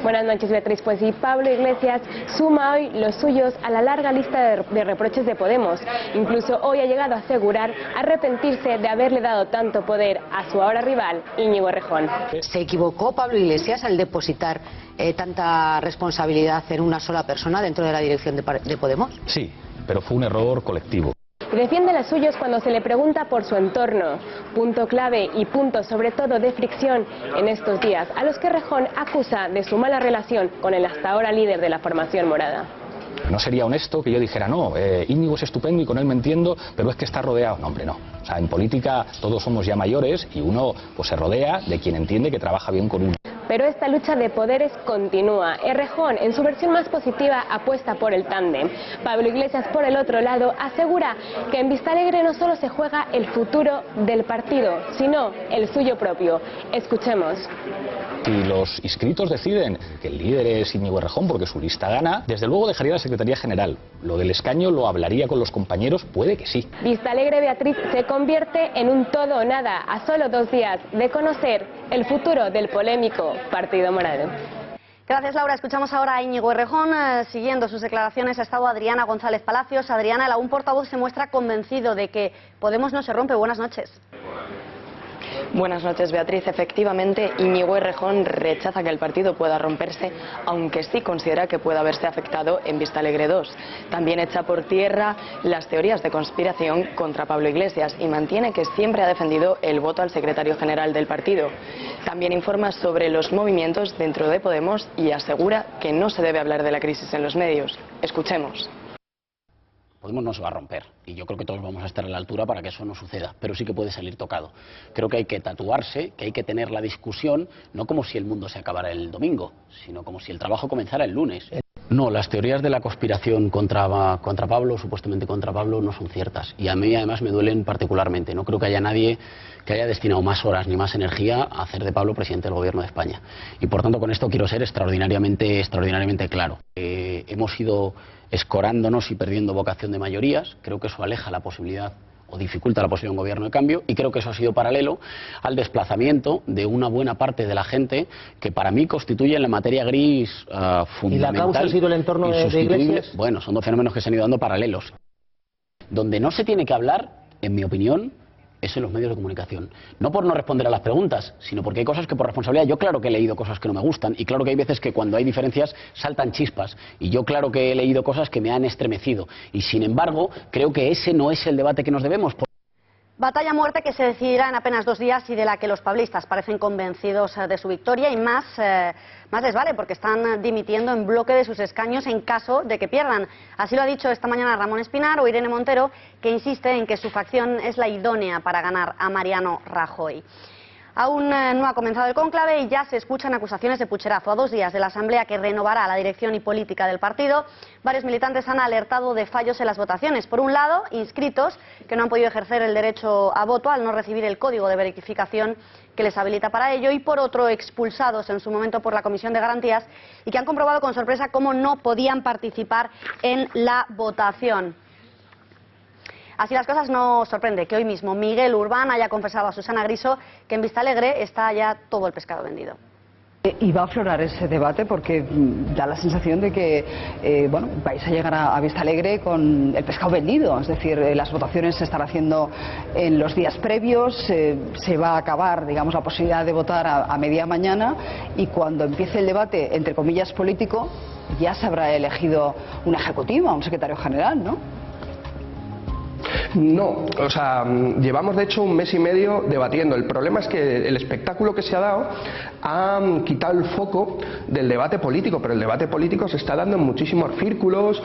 Buenas noches, Beatriz. Pues sí, Pablo Iglesias suma hoy los suyos a la larga lista de reproches de Podemos. Incluso hoy ha llegado a asegurar arrepentirse de haberle dado tanto poder a su ahora rival, Íñigo Errejón. ¿Se equivocó Pablo Iglesias al depositar tanta responsabilidad en una sola persona dentro de la dirección de Podemos? Sí, pero fue un error colectivo. Defiende las suyas cuando se le pregunta por su entorno, punto clave y punto sobre todo de fricción en estos días, a los que Errejón acusa de su mala relación con el hasta ahora líder de la formación morada. No sería honesto que yo dijera, no, Íñigo es estupendo y con él me entiendo, pero es que está rodeado. No, hombre, no. O sea, en política todos somos ya mayores y uno pues se rodea de quien entiende que trabaja bien con uno. Pero esta lucha de poderes continúa. Errejón, en su versión más positiva, apuesta por el tándem. Pablo Iglesias, por el otro lado, asegura que en Vistalegre no solo se juega el futuro del partido, sino el suyo propio. Escuchemos. Si los inscritos deciden que el líder es Íñigo Errejón porque su lista gana, desde luego dejaría la Secretaría General. Lo del escaño lo hablaría con los compañeros, puede que sí. Vistalegre, Beatriz, se convierte en un todo o nada a solo 2 días de conocer el futuro del polémico Partido Morado. Gracias, Laura. Escuchamos ahora a Íñigo Errejón. Siguiendo sus declaraciones ha estado Adriana González Palacios. Adriana, el aún portavoz se muestra convencido de que Podemos no se rompe. Buenas noches. Buenas noches, Beatriz. Efectivamente, Íñigo Errejón rechaza que el partido pueda romperse, aunque sí considera que puede haberse afectado en Vistalegre 2. También echa por tierra las teorías de conspiración contra Pablo Iglesias y mantiene que siempre ha defendido el voto al secretario general del partido. También informa sobre los movimientos dentro de Podemos y asegura que no se debe hablar de la crisis en los medios. Escuchemos. Podemos no se va a romper y yo creo que todos vamos a estar a la altura para que eso no suceda, pero sí que puede salir tocado. Creo que hay que tatuarse, que hay que tener la discusión, no como si el mundo se acabara el domingo, sino como si el trabajo comenzara el lunes. No, las teorías de la conspiración contra Pablo, supuestamente contra Pablo, no son ciertas y a mí además me duelen particularmente. No creo que haya nadie que haya destinado más horas ni más energía a hacer de Pablo presidente del Gobierno de España. Y por tanto con esto quiero ser extraordinariamente claro. Hemos ido escorándonos y perdiendo vocación de mayorías, creo que eso aleja la posibilidad o dificulta la posibilidad de un gobierno de cambio y creo que eso ha sido paralelo al desplazamiento de una buena parte de la gente que para mí constituye en la materia gris fundamental. ¿Y la causa ha sido el entorno de Iglesias? Bueno, son dos fenómenos que se han ido dando paralelos. Donde no se tiene que hablar, en mi opinión, es en los medios de comunicación. No por no responder a las preguntas, sino porque hay cosas que por responsabilidad, yo claro que he leído cosas que no me gustan y claro que hay veces que cuando hay diferencias saltan chispas y yo claro que he leído cosas que me han estremecido y sin embargo creo que ese no es el debate que nos debemos. Batalla a muerte que se decidirá en apenas 2 días y de la que los pablistas parecen convencidos de su victoria y más les vale porque están dimitiendo en bloque de sus escaños en caso de que pierdan. Así lo ha dicho esta mañana Ramón Espinar o Irene Montero, que insiste en que su facción es la idónea para ganar a Mariano Rajoy. Aún no ha comenzado el cónclave y ya se escuchan acusaciones de pucherazo. A 2 días de la asamblea que renovará la dirección y política del partido, varios militantes han alertado de fallos en las votaciones. Por un lado, inscritos que no han podido ejercer el derecho a voto al no recibir el código de verificación que les habilita para ello, y por otro, expulsados en su momento por la Comisión de Garantías y que han comprobado con sorpresa cómo no podían participar en la votación. Así las cosas, no sorprende que hoy mismo Miguel Urbán haya confesado a Susana Griso que en Vistalegre está ya todo el pescado vendido. Y va a aflorar ese debate porque da la sensación de que vais a llegar a Vistalegre con el pescado vendido, es decir, las votaciones se están haciendo en los días previos, se va a acabar, digamos, la posibilidad de votar a media mañana y cuando empiece el debate, entre comillas, político, ya se habrá elegido una ejecutiva, un secretario general, ¿no? No, o sea, llevamos de hecho 1 mes y medio debatiendo. El problema es que el espectáculo que se ha dado ha quitado el foco del debate político, pero el debate político se está dando en muchísimos círculos.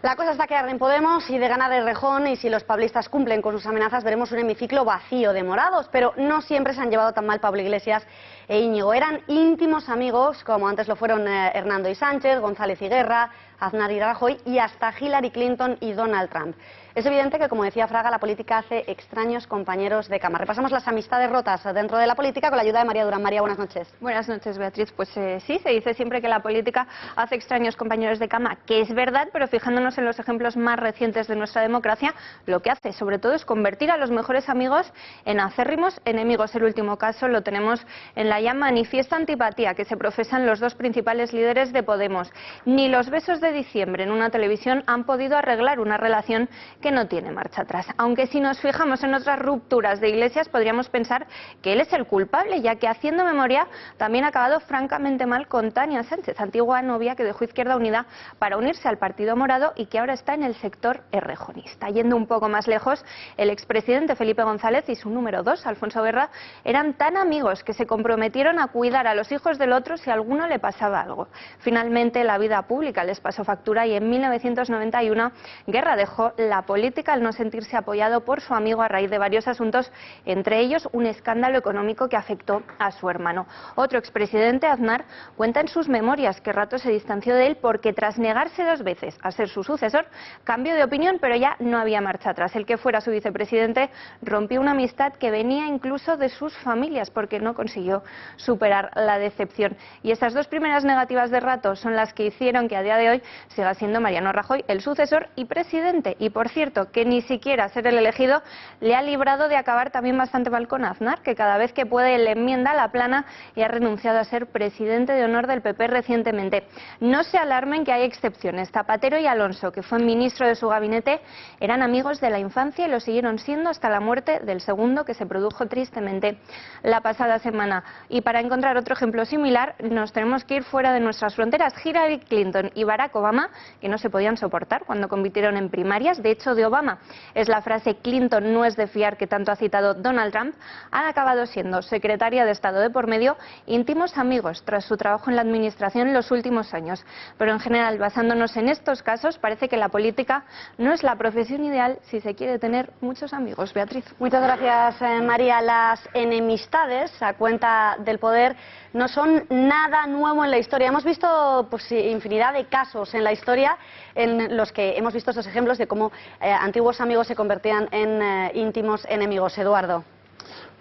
La cosa está que arde en Podemos y de ganar Errejón, y si los pablistas cumplen con sus amenazas veremos un hemiciclo vacío de morados, pero no siempre se han llevado tan mal Pablo Iglesias e Íñigo. Eran íntimos amigos, como antes lo fueron Hernando y Sánchez, González y Guerra, Aznar y Rajoy y hasta Hillary Clinton y Donald Trump. Es evidente que, como decía Fraga, la política hace extraños compañeros de cama. Repasamos las amistades rotas dentro de la política con la ayuda de María Durán. María, buenas noches. Buenas noches, Beatriz. Pues sí, se dice siempre que la política hace extraños compañeros de cama, que es verdad, pero fijándonos en los ejemplos más recientes de nuestra democracia, lo que hace sobre todo es convertir a los mejores amigos en acérrimos enemigos. El último caso lo tenemos en la ya manifiesta antipatía que se profesan los 2 principales líderes de Podemos. Ni los besos de diciembre en una televisión han podido arreglar una relación que no tiene marcha atrás. Aunque si nos fijamos en otras rupturas de Iglesias podríamos pensar que él es el culpable, ya que haciendo memoria también ha acabado francamente mal con Tania Sánchez, antigua novia que dejó Izquierda Unida para unirse al Partido Morado y que ahora está en el sector errejonista. Yendo un poco más lejos, el expresidente Felipe González y su número 2, Alfonso Guerra, eran tan amigos que se comprometieron a cuidar a los hijos del otro si a alguno le pasaba algo. Finalmente la vida pública les pasó factura y en 1991 Guerra dejó la política política al no sentirse apoyado por su amigo a raíz de varios asuntos, entre ellos un escándalo económico que afectó a su hermano. Otro expresidente, Aznar, cuenta en sus memorias que Rato se distanció de él porque tras negarse 2 veces a ser su sucesor, cambió de opinión, pero ya no había marcha atrás. El que fuera su vicepresidente rompió una amistad que venía incluso de sus familias porque no consiguió superar la decepción. Y estas 2 primeras negativas de Rato son las que hicieron que a día de hoy siga siendo Mariano Rajoy el sucesor y presidente. Y por cierto, que ni siquiera ser el elegido le ha librado de acabar también bastante mal con Aznar, que cada vez que puede le enmienda la plana y ha renunciado a ser presidente de honor del PP recientemente. No se alarmen que hay excepciones. Zapatero y Alonso, que fue ministro de su gabinete, eran amigos de la infancia y lo siguieron siendo hasta la muerte del segundo, que se produjo tristemente la pasada semana. Y para encontrar otro ejemplo similar, nos tenemos que ir fuera de nuestras fronteras. Hillary Clinton y Barack Obama, que no se podían soportar cuando compitieron en primarias. De hecho, de Obama es la frase "Clinton no es de fiar", que tanto ha citado Donald Trump. Han acabado siendo secretaria de Estado de por medio, íntimos amigos tras su trabajo en la administración en los últimos años. Pero en general, basándonos en estos casos, parece que la política no es la profesión ideal si se quiere tener muchos amigos. Beatriz. Muchas gracias, María. Las enemistades a cuenta del poder no son nada nuevo en la historia. Hemos visto pues, infinidad de casos en la historia en los que hemos visto esos ejemplos de cómo antiguos amigos se convertían en íntimos enemigos. Eduardo.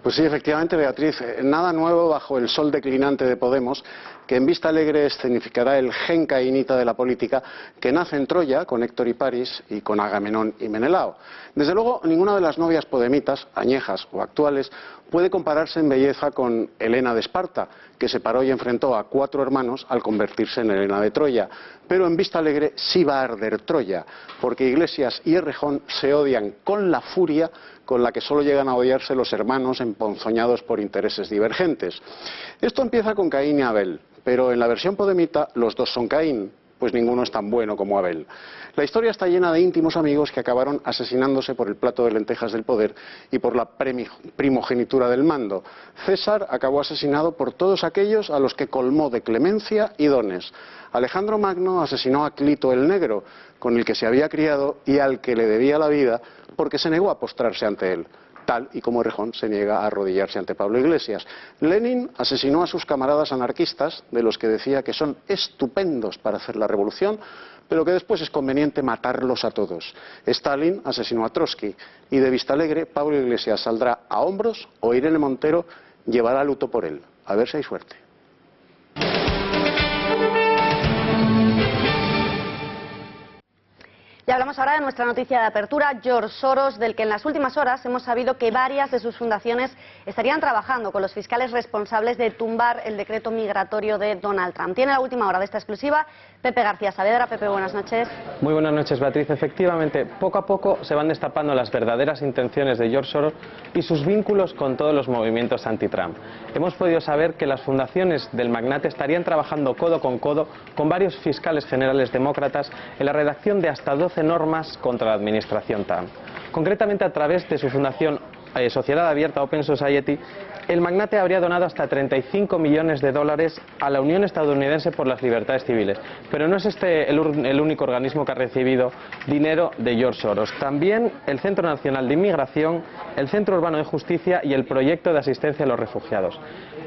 Pues sí, efectivamente, Beatriz, nada nuevo bajo el sol declinante de Podemos, que en Vista Alegre escenificará el gen cainita de la política que nace en Troya con Héctor y París y con Agamenón y Menelao. Desde luego, ninguna de las novias podemitas, añejas o actuales, puede compararse en belleza con Helena de Esparta, que separó y enfrentó a 4 hermanos al convertirse en Helena de Troya. Pero en Vista Alegre sí va a arder Troya, porque Iglesias y Errejón se odian con la furia con la que solo llegan a odiarse los hermanos emponzoñados por intereses divergentes. Esto empieza con Caín y Abel, pero en la versión podemita los 2 son Caín, pues ninguno es tan bueno como Abel. La historia está llena de íntimos amigos que acabaron asesinándose por el plato de lentejas del poder y por la primogenitura del mando. César acabó asesinado por todos aquellos a los que colmó de clemencia y dones. Alejandro Magno asesinó a Clito el Negro, con el que se había criado y al que le debía la vida porque se negó a postrarse ante él, tal y como Errejón se niega a arrodillarse ante Pablo Iglesias. Lenin asesinó a sus camaradas anarquistas, de los que decía que son estupendos para hacer la revolución, pero que después es conveniente matarlos a todos. Stalin asesinó a Trotsky y de Vista Alegre Pablo Iglesias saldrá a hombros o Irene Montero llevará luto por él. A ver si hay suerte. Y hablamos ahora de nuestra noticia de apertura, George Soros, del que en las últimas horas hemos sabido que varias de sus fundaciones estarían trabajando con los fiscales responsables de tumbar el decreto migratorio de Donald Trump. Tiene la última hora de esta exclusiva Pepe García Saavedra. Pepe, buenas noches. Muy buenas noches, Beatriz. Efectivamente, poco a poco se van destapando las verdaderas intenciones de George Soros y sus vínculos con todos los movimientos anti-Trump. Hemos podido saber que las fundaciones del magnate estarían trabajando codo con varios fiscales generales demócratas en la redacción de hasta 12 normas contra la administración Trump. Concretamente, a través de su fundación Sociedad Abierta Open Society, el magnate habría donado hasta 35 millones de dólares a la Unión Estadounidense por las Libertades Civiles. Pero no es este el único organismo que ha recibido dinero de George Soros. También el Centro Nacional de Inmigración, el Centro Urbano de Justicia y el Proyecto de Asistencia a los Refugiados.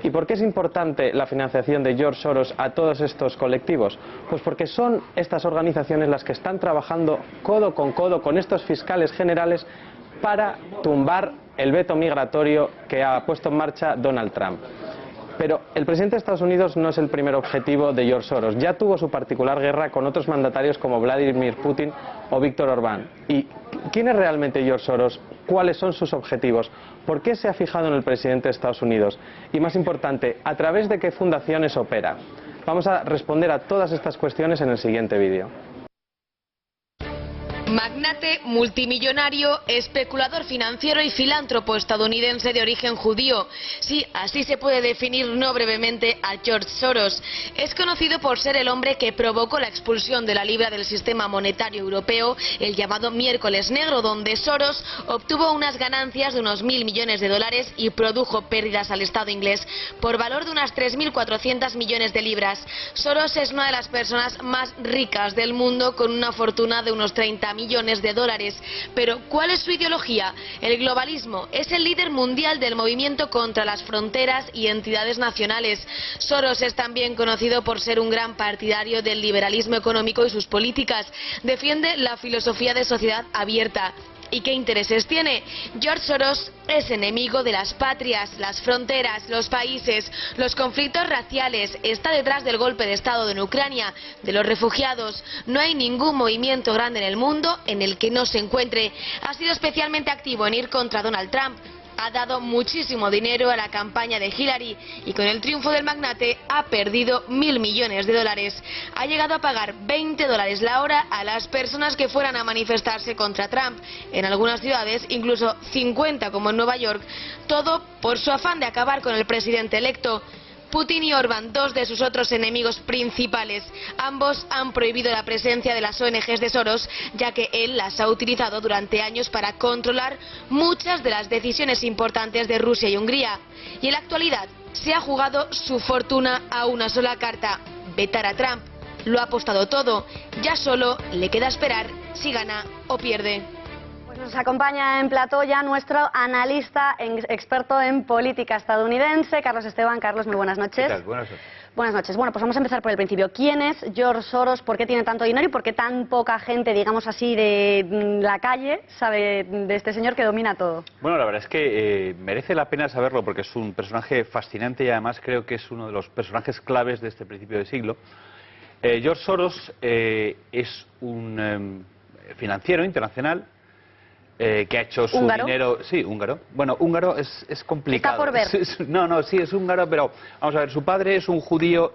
¿Y por qué es importante la financiación de George Soros a todos estos colectivos? Pues porque son estas organizaciones las que están trabajando codo con estos fiscales generales para tumbar el veto migratorio que ha puesto en marcha Donald Trump. Pero el presidente de Estados Unidos no es el primer objetivo de George Soros. Ya tuvo su particular guerra con otros mandatarios como Vladimir Putin o Víctor Orbán. ¿Y quién es realmente George Soros? ¿Cuáles son sus objetivos? ¿Por qué se ha fijado en el presidente de Estados Unidos? Y más importante, ¿a través de qué fundaciones opera? Vamos a responder a todas estas cuestiones en el siguiente vídeo. Magnate, multimillonario, especulador financiero y filántropo estadounidense de origen judío. Sí, así se puede definir no brevemente a George Soros. Es conocido por ser el hombre que provocó la expulsión de la libra del sistema monetario europeo, el llamado Miércoles Negro, donde Soros obtuvo unas ganancias de unos 1.000 millones de dólares y produjo pérdidas al Estado inglés por valor de unas 3.400 millones de libras. Soros es una de las personas más ricas del mundo, con una fortuna de unos 30 millones millones de dólares. Pero ¿cuál es su ideología? El globalismo. Es el líder mundial del movimiento contra las fronteras y entidades nacionales. Soros es también conocido por ser un gran partidario del liberalismo económico y sus políticas. Defiende la filosofía de sociedad abierta. ¿Y qué intereses tiene? George Soros es enemigo de las patrias, las fronteras, los países, los conflictos raciales, está detrás del golpe de Estado en Ucrania, de los refugiados. No hay ningún movimiento grande en el mundo en el que no se encuentre. Ha sido especialmente activo en ir contra Donald Trump. Ha dado muchísimo dinero a la campaña de Hillary y con el triunfo del magnate ha perdido 1.000 millones de dólares. Ha llegado a pagar $20 la hora a las personas que fueran a manifestarse contra Trump. En algunas ciudades, incluso 50 como en Nueva York. Todo por su afán de acabar con el presidente electo. Putin y Orbán, dos de sus otros enemigos principales. Ambos han prohibido la presencia de las ONGs de Soros, ya que él las ha utilizado durante años para controlar muchas de las decisiones importantes de Rusia y Hungría. Y en la actualidad se ha jugado su fortuna a una sola carta: vetar a Trump. Lo ha apostado todo. Ya solo le queda esperar si gana o pierde. Nos acompaña en plató ya nuestro analista experto en política estadounidense, Carlos Esteban. Carlos, muy buenas noches. ¿Qué tal? Buenas noches. Buenas noches. Bueno, pues vamos a empezar por el principio. ¿Quién es George Soros? ¿Por qué tiene tanto dinero y por qué tan poca gente, digamos así, de la calle sabe de este señor que domina todo? Bueno, la verdad es que merece la pena saberlo porque es un personaje fascinante y además creo que es uno de los personajes claves de este principio de siglo. George Soros es un financiero internacional que ha hecho su dinero... Sí, húngaro. Bueno, húngaro es complicado. Está por ver. No, sí, es húngaro, pero vamos a ver, su padre es un judío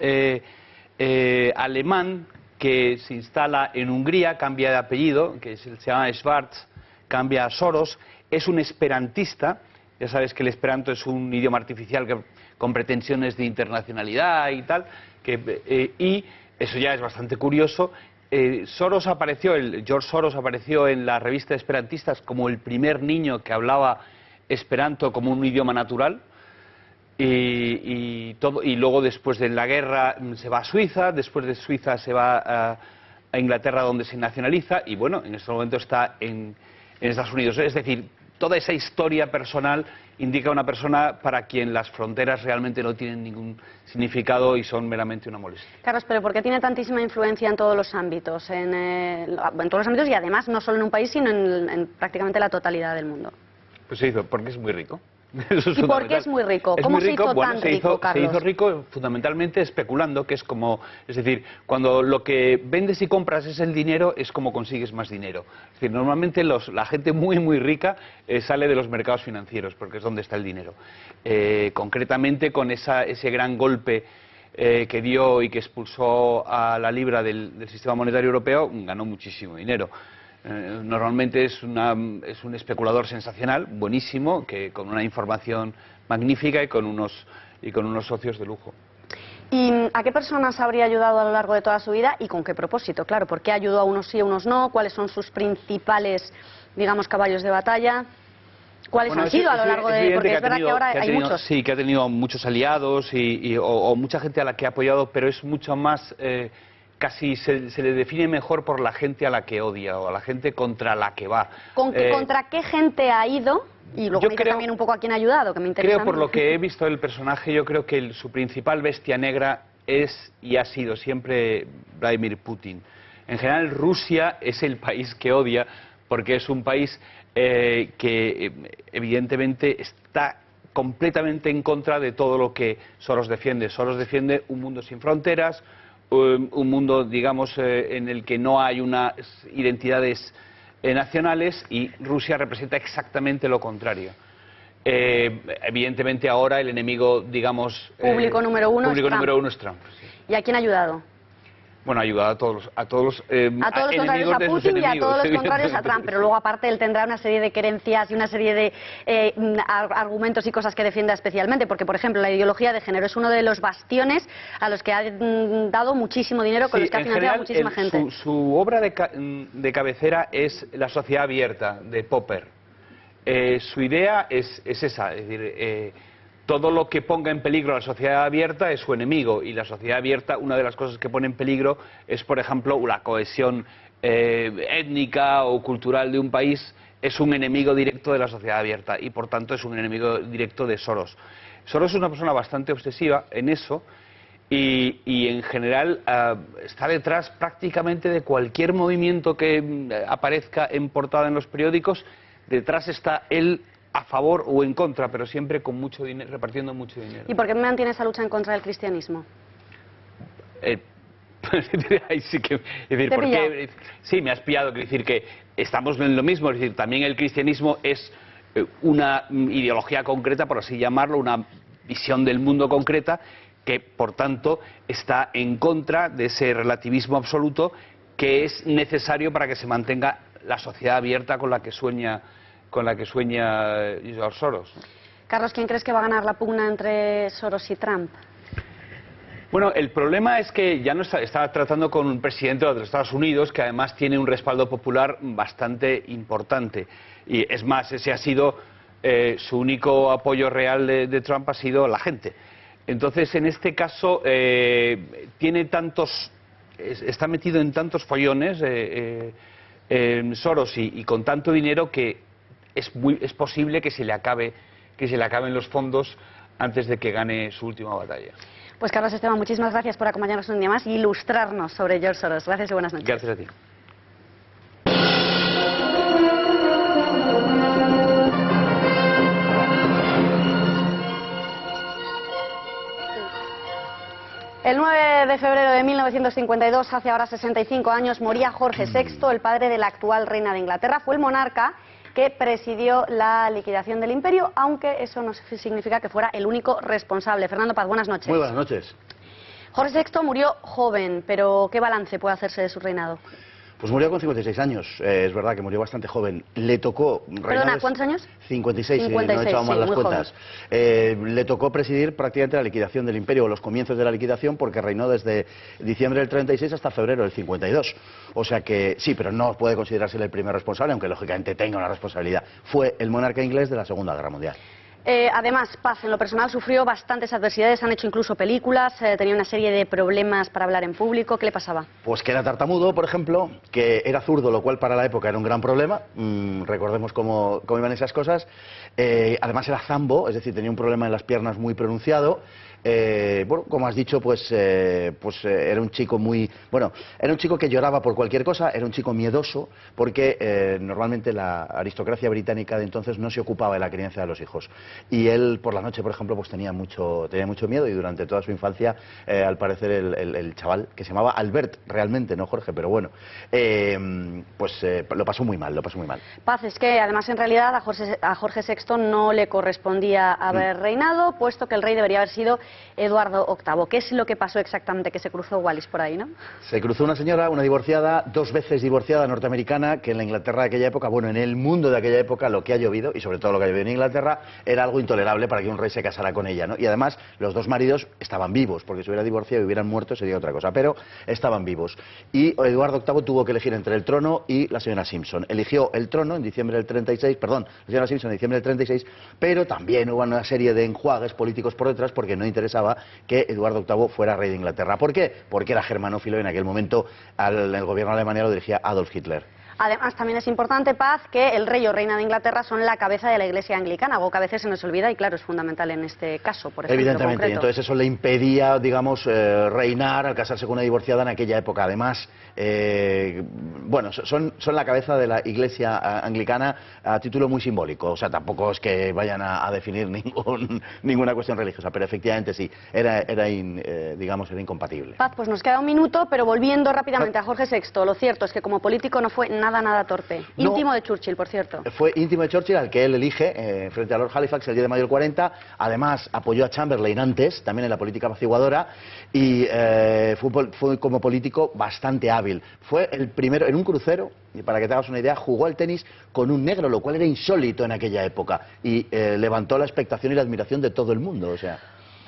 alemán que se instala en Hungría, cambia de apellido, que se llama Schwarz, cambia a Soros, es un esperantista. Ya sabes que el esperanto es un idioma artificial con pretensiones de internacionalidad y tal, y eso ya es bastante curioso. George Soros apareció en la revista de esperantistas como el primer niño que hablaba esperanto como un idioma natural y luego después de la guerra se va a Suiza, después de Suiza se va a Inglaterra donde se nacionaliza y bueno, en este momento está en Estados Unidos. Es decir, toda esa historia personal indica a una persona para quien las fronteras realmente no tienen ningún significado y son meramente una molestia. Carlos, pero ¿por qué tiene tantísima influencia en todos los ámbitos? En todos los ámbitos y además no solo en un país, sino en prácticamente la totalidad del mundo. Pues se hizo porque es muy rico. ¿Y por qué es muy rico? ¿Cómo se hizo tan rico, Carlos? Se hizo rico fundamentalmente especulando, que es como, es decir, cuando lo que vendes y compras es el dinero, es como consigues más dinero. Es decir, normalmente la gente muy rica sale de los mercados financieros, porque es donde está el dinero. Concretamente con ese gran golpe que dio y que expulsó a la libra del sistema monetario europeo, ganó muchísimo dinero. Normalmente es un especulador sensacional, buenísimo, que con una información magnífica y con unos socios de lujo. ¿Y a qué personas habría ayudado a lo largo de toda su vida y con qué propósito? Claro, ¿por qué ayudó a unos sí, a unos no? ¿Cuáles son sus principales, digamos, caballos de batalla? ¿Cuáles han sido a lo largo de...? Porque es verdad que ahora hay muchos. Sí, que ha tenido muchos aliados o mucha gente a la que ha apoyado, pero es mucho más... casi se le define mejor por la gente a la que odia o a la gente contra la que va. ¿Contra qué gente ha ido? Y luego me dice también un poco a quién ha ayudado, que me interesa. Creo, por lo que he visto del personaje, yo creo que su principal bestia negra es y ha sido siempre Vladimir Putin. En general, Rusia es el país que odia porque es un país que evidentemente está completamente en contra de todo lo que Soros defiende. Soros defiende un mundo sin fronteras, un mundo, digamos, en el que no hay unas identidades nacionales, y Rusia representa exactamente lo contrario. Evidentemente ahora el enemigo, digamos... Público número uno es Trump. Sí. ¿Y a quién ha ayudado? Bueno, ha ayudado a todos los contrarios a Putin y a todos los contrarios a Trump, pero luego aparte él tendrá una serie de querencias y una serie de argumentos y cosas que defienda especialmente, porque por ejemplo la ideología de género es uno de los bastiones a los que ha dado muchísimo dinero, con los que ha financiado muchísima gente. Su obra de cabecera es La sociedad abierta, de Popper. Su idea es esa, es decir, todo lo que ponga en peligro a la sociedad abierta es su enemigo, y la sociedad abierta, una de las cosas que pone en peligro es, por ejemplo, la cohesión étnica o cultural de un país. Es un enemigo directo de la sociedad abierta y, por tanto, es un enemigo directo de Soros. Soros es una persona bastante obsesiva en eso y en general, está detrás prácticamente de cualquier movimiento que aparezca en portada en los periódicos. Detrás está él a favor o en contra, pero siempre con mucho dinero, repartiendo mucho dinero. ¿Y por qué mantiene esa lucha en contra del cristianismo? Ahí sí que, es decir, porque sí, me has pillado, es decir, que estamos en lo mismo, es decir, también el cristianismo es una ideología concreta, por así llamarlo, una visión del mundo concreta, que por tanto está en contra de ese relativismo absoluto que es necesario para que se mantenga la sociedad abierta con la que sueña George Soros. Carlos, ¿quién crees que va a ganar la pugna entre Soros y Trump? Bueno, el problema es que ya no está tratando con un presidente de los Estados Unidos que además tiene un respaldo popular bastante importante. Y es más, ese ha sido su único apoyo real de Trump, ha sido la gente. Entonces, en este caso, está metido en tantos follones Soros y con tanto dinero que es posible que se le acaben los fondos antes de que gane su última batalla. Pues Carlos Esteban, muchísimas gracias por acompañarnos un día más y ilustrarnos sobre George Soros. Gracias y buenas noches. Gracias a ti. El 9 de febrero de 1952, hace ahora 65 años, moría Jorge VI, el padre de la actual reina de Inglaterra. Fue el monarca que presidió la liquidación del imperio, aunque eso no significa que fuera el único responsable. Fernando Paz, buenas noches. Muy buenas noches. Jorge VI murió joven, pero ¿qué balance puede hacerse de su reinado? Pues murió con 56 años, es verdad que murió bastante joven. Le tocó... Perdona, ¿cuántos años? 56, no he echado mal las cuentas. Le tocó presidir prácticamente la liquidación del imperio, o los comienzos de la liquidación, porque reinó desde diciembre del 36 hasta febrero del 52. O sea que sí, pero no puede considerarse el primer responsable, aunque lógicamente tenga una responsabilidad. Fue el monarca inglés de la Segunda Guerra Mundial. Además, Paz, en lo personal sufrió bastantes adversidades, han hecho incluso películas, tenía una serie de problemas para hablar en público. ¿Qué le pasaba? Pues que era tartamudo, por ejemplo, que era zurdo, lo cual para la época era un gran problema. Recordemos cómo iban esas cosas. Además era zambo, es decir, tenía un problema en las piernas muy pronunciado. Bueno, como has dicho, pues era un chico era un chico que lloraba por cualquier cosa, era un chico miedoso, porque normalmente la aristocracia británica de entonces no se ocupaba de la crianza de los hijos. Y él por la noche, por ejemplo, pues tenía mucho miedo, y durante toda su infancia, al parecer el chaval, que se llamaba Albert, realmente, no Jorge, pero bueno, lo pasó muy mal, Paz, es que además en realidad a Jorge VI no le correspondía haber reinado, puesto que el rey debería haber sido Eduardo VIII. ¿Qué es lo que pasó exactamente? Que se cruzó Wallis por ahí, ¿no? Se cruzó una señora, una divorciada, 2 veces divorciada, norteamericana, que en la Inglaterra de aquella época, bueno, en el mundo de aquella época, lo que ha llovido, y sobre todo lo que ha llovido en Inglaterra, era algo intolerable para que un rey se casara con ella, ¿no? Y además, los 2 maridos estaban vivos, porque si hubiera divorciado y hubieran muerto sería otra cosa, pero estaban vivos. Y Eduardo VIII tuvo que elegir entre el trono y la señora Simpson. Eligió el trono en diciembre del 36, perdón, la señora Simpson en diciembre del 36, pero también hubo una serie de enjuagues políticos por detrás, porque no interesaba que Eduardo VIII fuera rey de Inglaterra. ¿Por qué? Porque era germanófilo y en aquel momento el gobierno alemán lo dirigía Adolf Hitler. Además, también es importante, Paz, que el rey o reina de Inglaterra son la cabeza de la Iglesia anglicana, algo que a veces se nos olvida y claro, es fundamental en este caso, por ejemplo. Evidentemente, y entonces eso le impedía, digamos, reinar al casarse con una divorciada en aquella época. Además, bueno, son la cabeza de la Iglesia anglicana a título muy simbólico, o sea, tampoco es que vayan a definir ninguna cuestión religiosa, pero efectivamente sí, era incompatible. Paz, pues nos queda un minuto, pero volviendo rápidamente a Jorge VI, lo cierto es que como político no fue nada torpe. Íntimo de Churchill, por cierto. Fue íntimo de Churchill, al que él elige frente a Lord Halifax el 10 de mayo del 40. Además, apoyó a Chamberlain antes, también en la política apaciguadora, y fue como político bastante hábil. Fue el primero, en un crucero, y para que te hagas una idea, jugó al tenis con un negro, lo cual era insólito en aquella época, y levantó la expectación y la admiración de todo el mundo, o sea...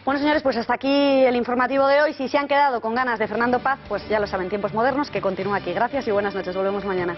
Bueno, señores, pues hasta aquí el informativo de hoy. Si se han quedado con ganas de Fernando Paz, pues ya lo saben, Tiempos Modernos, que continúa aquí. Gracias y buenas noches. Volvemos mañana.